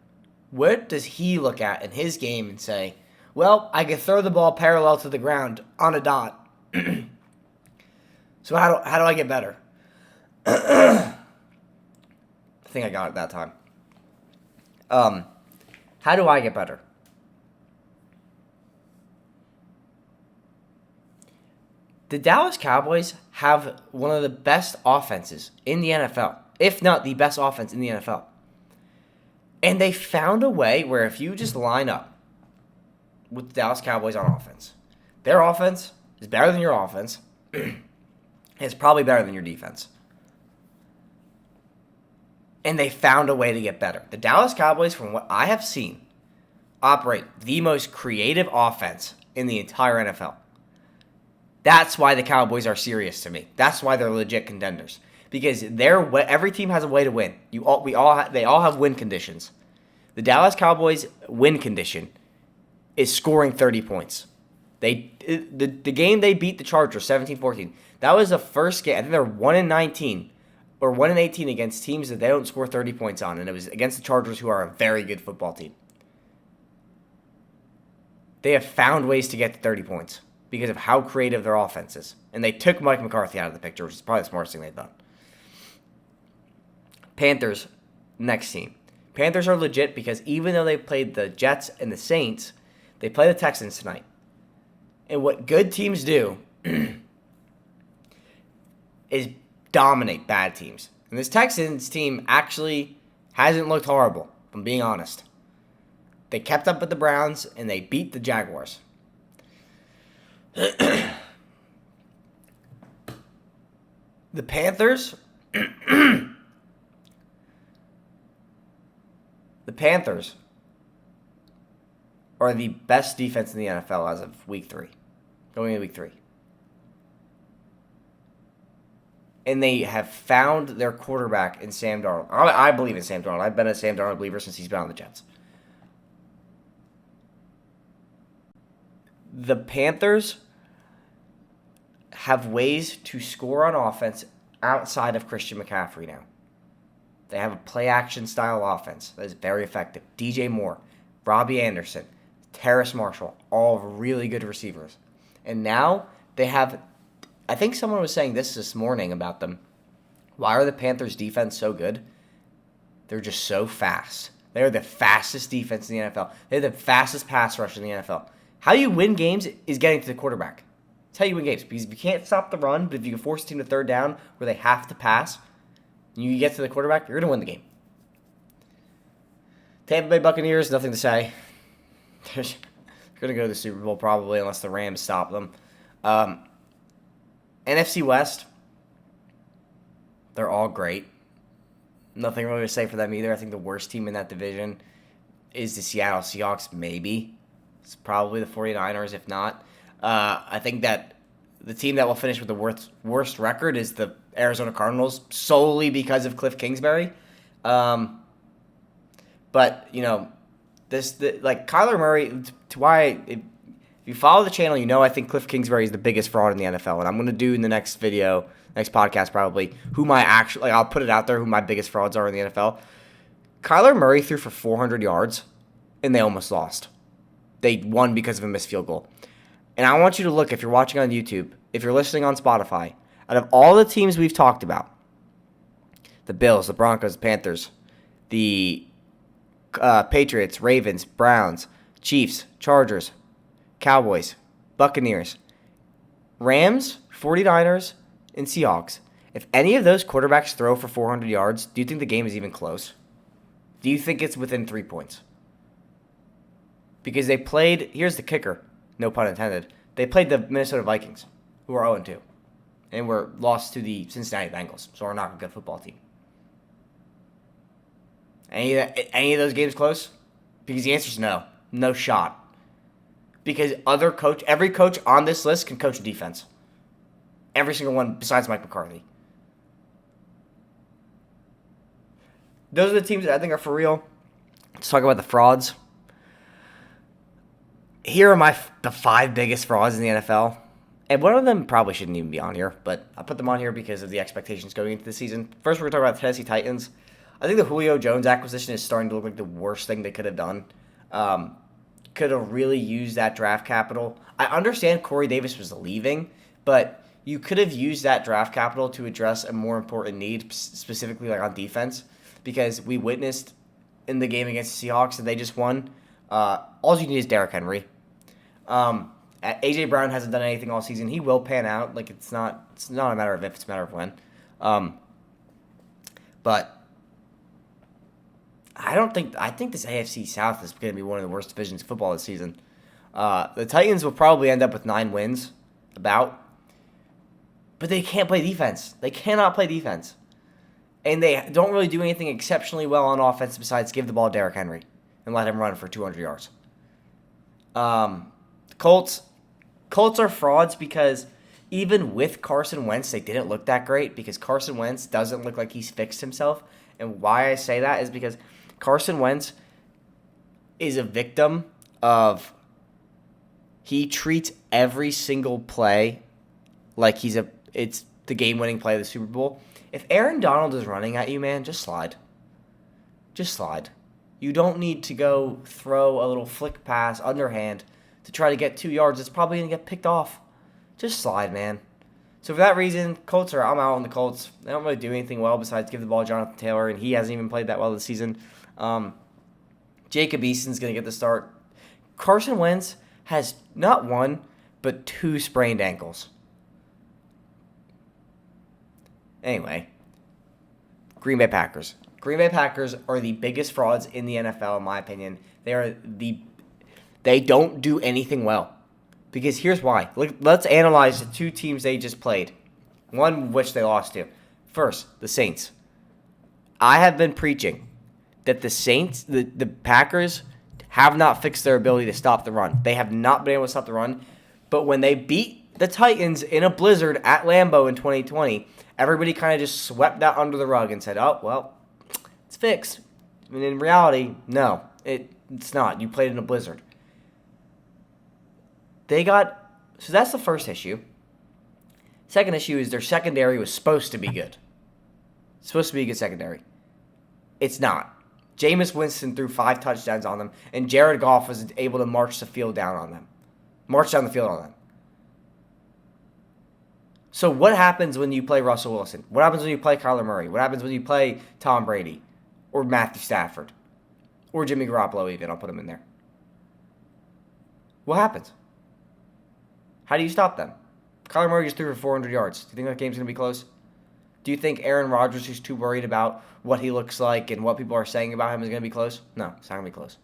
What does he look at in his game and say, well, I can throw the ball parallel to the ground on a dot. So how do I get better? I think I got it that time. How do I get better? The Dallas Cowboys have one of the best offenses in the NFL, if not the best offense in the NFL. And they found a way where if you just line up with the Dallas Cowboys on offense, their offense is better than your offense. It's probably better than your defense. And they found a way to get better. The Dallas Cowboys, from what I have seen, operate the most creative offense in the entire NFL. That's why the Cowboys are serious to me. That's why they're legit contenders. Because every team has a way to win. They all have win conditions. The Dallas Cowboys' win condition is scoring 30 points. The game they beat the Chargers 17-14. That was the first game. I think they're 1-19 or 1-18 against teams that they don't score 30 points on, and it was against the Chargers, who are a very good football team. They have found ways to get to 30 points because of how creative their offense is. And they took Mike McCarthy out of the picture, which is probably the smartest thing they've done. Panthers, next team. Panthers are legit because even though they played the Jets and the Saints, they play the Texans tonight. And what good teams do is dominate bad teams. And this Texans team actually hasn't looked horrible, if I'm being honest. They kept up with the Browns, and they beat the Jaguars. The Panthers The Panthers are the best defense in the NFL as of week 3. Going into week 3. And they have found their quarterback in Sam Darnold. I believe in Sam Darnold. I've been a Sam Darnold believer since he's been on the Jets. The Panthers have ways to score on offense outside of Christian McCaffrey now. They have a play-action style offense that is very effective. DJ Moore, Robbie Anderson, Terrace Marshall, all really good receivers. And now they have, I think someone was saying this morning about them. Why are the Panthers' defense so good? They're just so fast. They're the fastest defense in the NFL. They're the fastest pass rush in the NFL. How you win games is getting to the quarterback. That's how you win games. Because if you can't stop the run, but if you can force a team to third down where they have to pass, and you get to the quarterback, you're going to win the game. Tampa Bay Buccaneers, nothing to say. They're going to go to the Super Bowl probably unless the Rams stop them. NFC West, they're all great. Nothing really to say for them either. I think the worst team in that division is the Seattle Seahawks, maybe. It's probably the 49ers, if not. I think that the team that will finish with the worst record is the Arizona Cardinals, solely because of Cliff Kingsbury. But, you know, Kyler Murray, if you follow the channel, you know I think Cliff Kingsbury is the biggest fraud in the NFL. And I'm going to do in the next video, next podcast probably, I'll put it out there who my biggest frauds are in the NFL. Kyler Murray threw for 400 yards, and they almost lost. They won because of a missed field goal. And I want you to look, if you're watching on YouTube, if you're listening on Spotify, out of all the teams we've talked about, the Bills, the Broncos, the Panthers, the Patriots, Ravens, Browns, Chiefs, Chargers, Cowboys, Buccaneers, Rams, 49ers, and Seahawks. If any of those quarterbacks throw for 400 yards, do you think the game is even close? Do you think it's within 3 points? Because they played, here's the kicker, no pun intended, they played the Minnesota Vikings, who are 0-2, and were lost to the Cincinnati Bengals, so are not a good football team. Any of those games close? Because the answer is no. No shot. Because every coach on this list can coach defense. Every single one besides Mike McCarthy. Those are the teams that I think are for real. Let's talk about the frauds. Here are the 5 biggest frauds in the NFL. And one of them probably shouldn't even be on here, but I put them on here because of the expectations going into the season. First, we're going to talk about the Tennessee Titans. I think the Julio Jones acquisition is starting to look like the worst thing they could have done. Could have really used that draft capital. I understand Corey Davis was leaving, but you could have used that draft capital to address a more important need, specifically like on defense, because we witnessed in the game against the Seahawks that they just won. All you need is Derrick Henry. A.J. Brown hasn't done anything all season. He will pan out. Like it's not a matter of if, it's a matter of when. But I think this AFC South is going to be one of the worst divisions of football this season. The Titans will probably end up with 9 wins, but they can't play defense. They cannot play defense. And they don't really do anything exceptionally well on offense besides give the ball to Derrick Henry and let him run for 200 yards. Colts are frauds because even with Carson Wentz, they didn't look that great because Carson Wentz doesn't look like he's fixed himself. And why I say that is because Carson Wentz is a victim of he treats every single play like it's the game-winning play of the Super Bowl. If Aaron Donald is running at you, man, just slide. Just slide. You don't need to go throw a little flick pass underhand to try to get 2 yards. It's probably going to get picked off. Just slide, man. So for that reason, I'm out on the Colts. They don't really do anything well besides give the ball to Jonathan Taylor, and he hasn't even played that well this season. Jacob Eason's going to get the start. Carson Wentz has not 1, but 2 sprained ankles. Anyway, Green Bay Packers. Green Bay Packers are the biggest frauds in the NFL, in my opinion. They don't do anything well. Because here's why. Let's analyze the 2 teams they just played. One which they lost to. First, the Saints. I have been preaching that the Packers have not fixed their ability to stop the run. They have not been able to stop the run. But when they beat the Titans in a blizzard at Lambeau in 2020, everybody kind of just swept that under the rug and said, oh, well, it's fixed. I mean, in reality, no, it's not. You played in a blizzard. So that's the first issue. Second issue is their secondary was supposed to be good. It's supposed to be a good secondary. It's not. Jameis Winston threw 5 touchdowns on them, and Jared Goff was able to march down the field on them. So what happens when you play Russell Wilson? What happens when you play Kyler Murray? What happens when you play Tom Brady? Or Matthew Stafford? Or Jimmy Garoppolo even, I'll put him in there. What happens? How do you stop them? Kyler Murray just threw for 400 yards. Do you think that game's going to be close? Do you think Aaron Rodgers, who's too worried about what he looks like and what people are saying about him, is going to be close? No, it's not going to be close.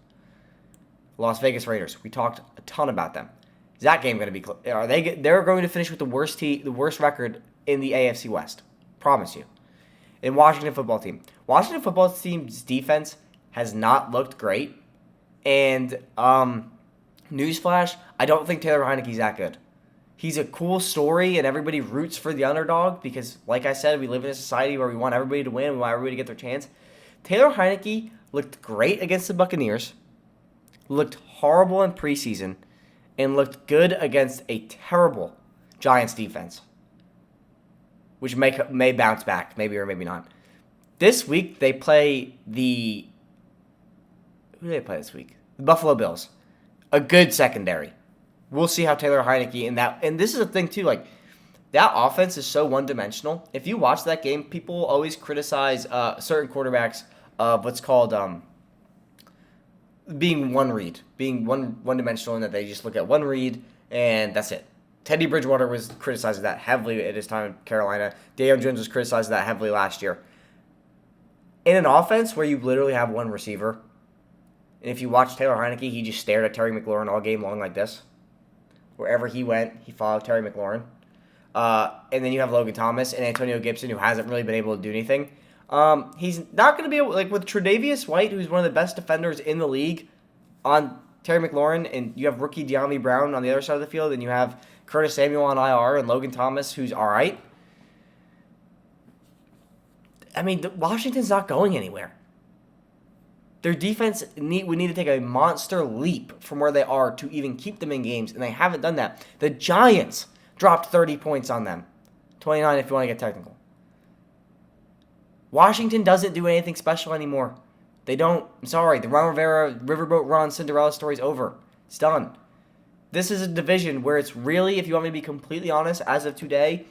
Las Vegas Raiders. We talked a ton about them. Is that game going to be close? They're going to finish with the worst record in the AFC West. Promise you. And Washington football team. Washington football team's defense has not looked great. And newsflash, I don't think Taylor Heinicke's that good. He's a cool story, and everybody roots for the underdog because, like I said, we live in a society where we want everybody to win. We want everybody to get their chance. Taylor Heinicke looked great against the Buccaneers, looked horrible in preseason, and looked good against a terrible Giants defense, which may bounce back, maybe or maybe not. This week, they play who do they play this week? The Buffalo Bills. A good secondary. We'll see how Taylor Heinicke and this is the thing too, like that offense is so one-dimensional. If you watch that game, people always criticize certain quarterbacks of what's called being one read, being one-dimensional in that they just look at one read and that's it. Teddy Bridgewater was criticized that heavily at his time in Carolina. Daniel Jones was criticized that heavily last year. In an offense where you literally have one receiver, and if you watch Taylor Heinicke, he just stared at Terry McLaurin all game long like this. Wherever he went, he followed Terry McLaurin. And then you have Logan Thomas and Antonio Gibson, who hasn't really been able to do anything. He's not going to be able, like with Tre'Davious White, who's one of the best defenders in the league, on Terry McLaurin, and you have rookie De'Ami Brown on the other side of the field, and you have Curtis Samuel on IR and Logan Thomas, who's all right. I mean, Washington's not going anywhere. Their defense would need to take a monster leap from where they are to even keep them in games, and they haven't done that. The Giants dropped 30 points on them. 29 if you want to get technical. Washington doesn't do anything special anymore. They don't. I'm sorry. The Ron Rivera Riverboat Run Cinderella story's over. It's done. This is a division where it's really, if you want me to be completely honest, as of today,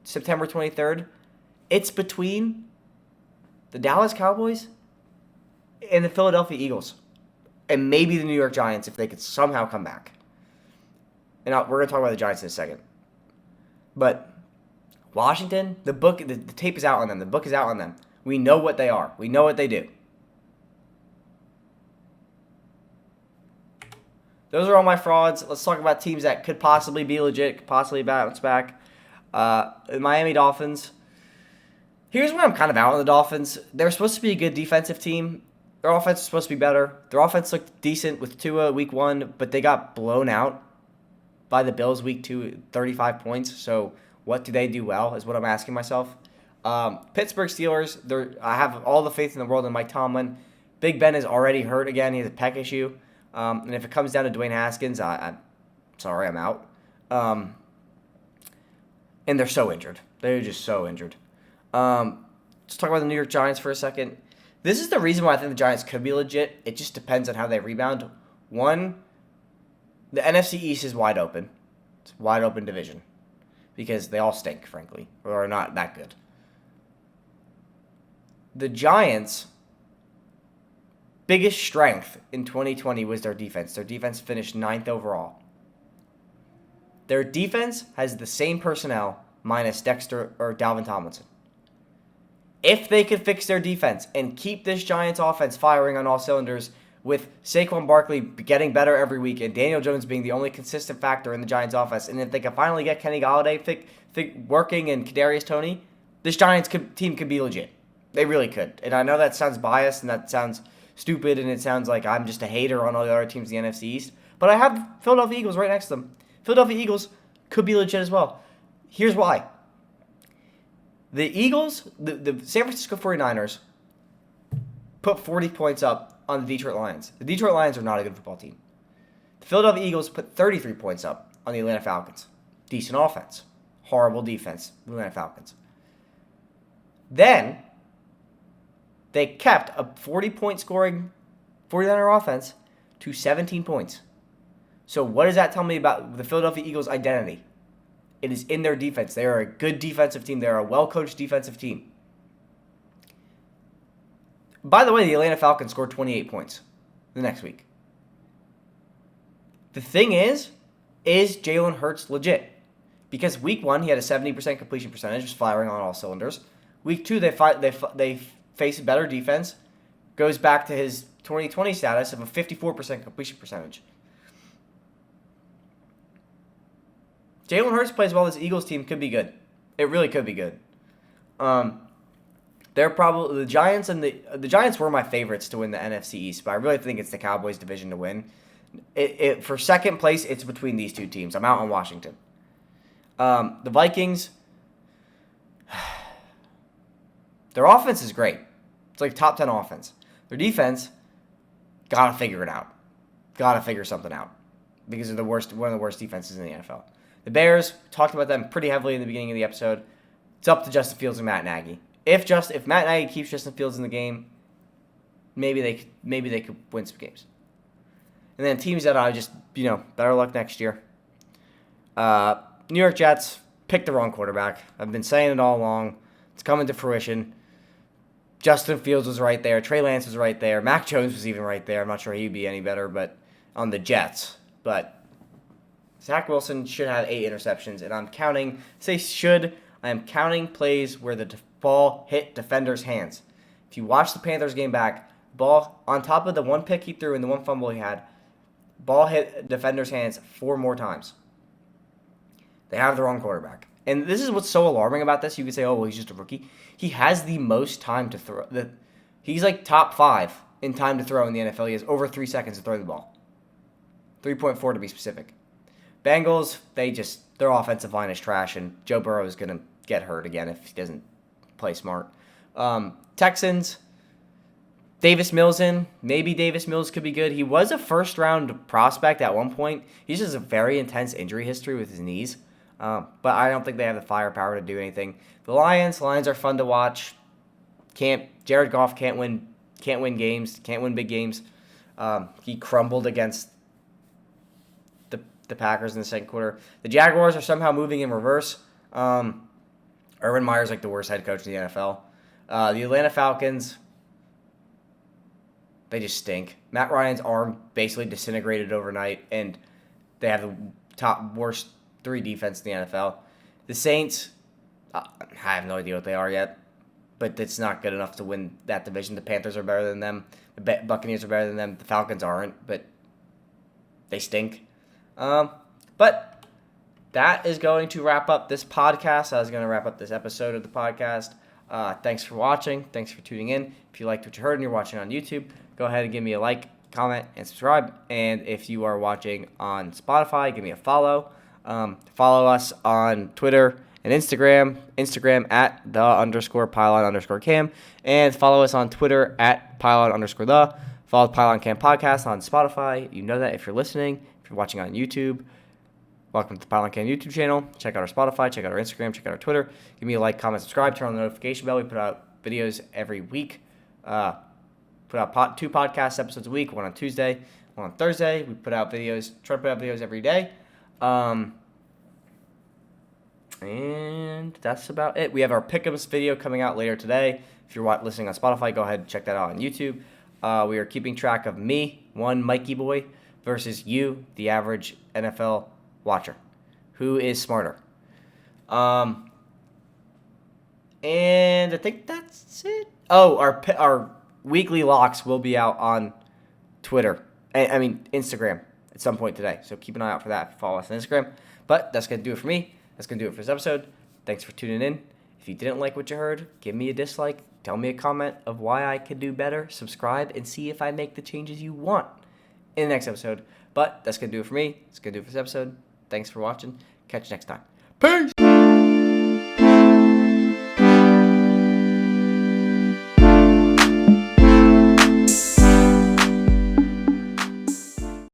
September 23rd, it's between the Dallas Cowboys and the Philadelphia Eagles, and maybe the New York Giants if they could somehow come back. And we're going to talk about the Giants in a second. But Washington, the tape is out on them. The book is out on them. We know what they are. We know what they do. Those are all my frauds. Let's talk about teams that could possibly be legit, could possibly bounce back. The Miami Dolphins. Here's where I'm kind of out on the Dolphins. They're supposed to be a good defensive team. Their offense is supposed to be better. Their offense looked decent with Tua week 1, but they got blown out by the Bills week 2, 35 points. So what do they do well is what I'm asking myself. Pittsburgh Steelers, I have all the faith in the world in Mike Tomlin. Big Ben is already hurt again. He has a pec issue. And if it comes down to Dwayne Haskins, I'm sorry, I'm out. And they're so injured. They're just so injured. Let's talk about the New York Giants for a second. This is the reason why I think the Giants could be legit. It just depends on how they rebound. One, the NFC East is wide open. It's a wide open division because they all stink, frankly, or are not that good. The Giants' biggest strength in 2020 was their defense. Their defense finished 9th overall. Their defense has the same personnel minus Dexter or Dalvin Tomlinson. If they could fix their defense and keep this Giants offense firing on all cylinders with Saquon Barkley getting better every week and Daniel Jones being the only consistent factor in the Giants offense, and if they can finally get Kenny Golladay working and Kadarius Toney, this Giants team could be legit. They really could. And I know that sounds biased and that sounds stupid and it sounds like I'm just a hater on all the other teams in the NFC East. But I have Philadelphia Eagles right next to them. Philadelphia Eagles could be legit as well. Here's why. The Eagles, the San Francisco 49ers, put 40 points up on the Detroit Lions. The Detroit Lions are not a good football team. The Philadelphia Eagles put 33 points up on the Atlanta Falcons. Decent offense. Horrible defense, the Atlanta Falcons. Then, they kept a 40-point scoring 49er offense to 17 points. So what does that tell me about the Philadelphia Eagles' identity? It is in their defense. They are a good defensive team. They are a well-coached defensive team. By the way, the Atlanta Falcons scored 28 points the next week. The thing is Jalen Hurts legit? Because week 1, he had a 70% completion percentage, just firing on all cylinders. Week 2, they face a better defense, goes back to his 2020 status of a 54% completion percentage. Jalen Hurts plays well. This Eagles team could be good. It really could be good. They're probably the Giants and the Giants were my favorites to win the NFC East, but I really think it's the Cowboys division to win. For second place, it's between these two teams. I'm out on Washington. The Vikings, their offense is great. It's like top 10 offense. Their defense, gotta figure it out. Gotta figure something out because they're one of the worst defenses in the NFL. The Bears, talked about them pretty heavily in the beginning of the episode. It's up to Justin Fields and Matt Nagy. If Matt Nagy keeps Justin Fields in the game, maybe they could win some games. And then teams that I just, better luck next year. New York Jets picked the wrong quarterback. I've been saying it all along. It's coming to fruition. Justin Fields was right there. Trey Lance was right there. Mac Jones was even right there. I'm not sure he'd be any better, but on the Jets. But Zach Wilson should have 8 interceptions, and I'm counting. I am counting plays where the ball hit defenders' hands. If you watch the Panthers game back, ball on top of the one pick he threw and the one fumble he had, ball hit defenders' hands 4 more times. They have the wrong quarterback. And this is what's so alarming about this. You could say, oh, well, he's just a rookie. He has the most time to throw. He's like top 5 in time to throw in the NFL. He has over 3 seconds to throw the ball. 3.4 to be specific. Bengals, their offensive line is trash, and Joe Burrow is going to get hurt again if he doesn't play smart. Texans, Davis Mills maybe Davis Mills could be good. He was a first-round prospect at one point. He just has a very intense injury history with his knees. But I don't think they have the firepower to do anything. The Lions are fun to watch. Jared Goff can't win games, can't win big games. He crumbled against the Packers in the second quarter. The Jaguars are somehow moving in reverse. Urban Meyer's like the worst head coach in the NFL. The Atlanta Falcons, they just stink. Matt Ryan's arm basically disintegrated overnight, and they have the worst 3 defense in the NFL. The Saints, I have no idea what they are yet, but it's not good enough to win that division. The Panthers are better than them. The Buccaneers are better than them. The Falcons aren't, but they stink. But that is going to wrap up this podcast. That is going to wrap up this episode of the podcast. Thanks for watching. Thanks for tuning in. If you liked what you heard and you're watching on YouTube, go ahead and give me a like, comment, and subscribe. And if you are watching on Spotify, give me a follow. Follow us on Twitter and Instagram. Instagram at @the_Pylon_Cam. And follow us on Twitter at Pylon_the. Follow the Pylon Cam podcast on Spotify. You know that if you're listening. If you're watching on YouTube, welcome to the Pylon Cam YouTube channel. Check out our Spotify, check out our Instagram, check out our Twitter. Give me a like, comment, subscribe, turn on the notification bell. We put out videos every week. Put out 2 podcast episodes a week, one on Tuesday, one on Thursday. We try to put out videos every day. And that's about it. We have our Pick'ems video coming out later today. If you're listening on Spotify, go ahead and check that out on YouTube. We are keeping track of me, one Mikey boy, versus you, the average NFL watcher. Who is smarter? And I think that's it. Oh, our weekly locks will be out on Instagram at some point today. So keep an eye out for that. Follow us on Instagram. But that's going to do it for me. That's going to do it for this episode. Thanks for tuning in. If you didn't like what you heard, give me a dislike. tell me a comment of why I could do better, subscribe, and see if I make the changes you want in the next episode. But that's going to do it for me. It's going to do it for this episode. Thanks for watching. Catch you next time. Peace!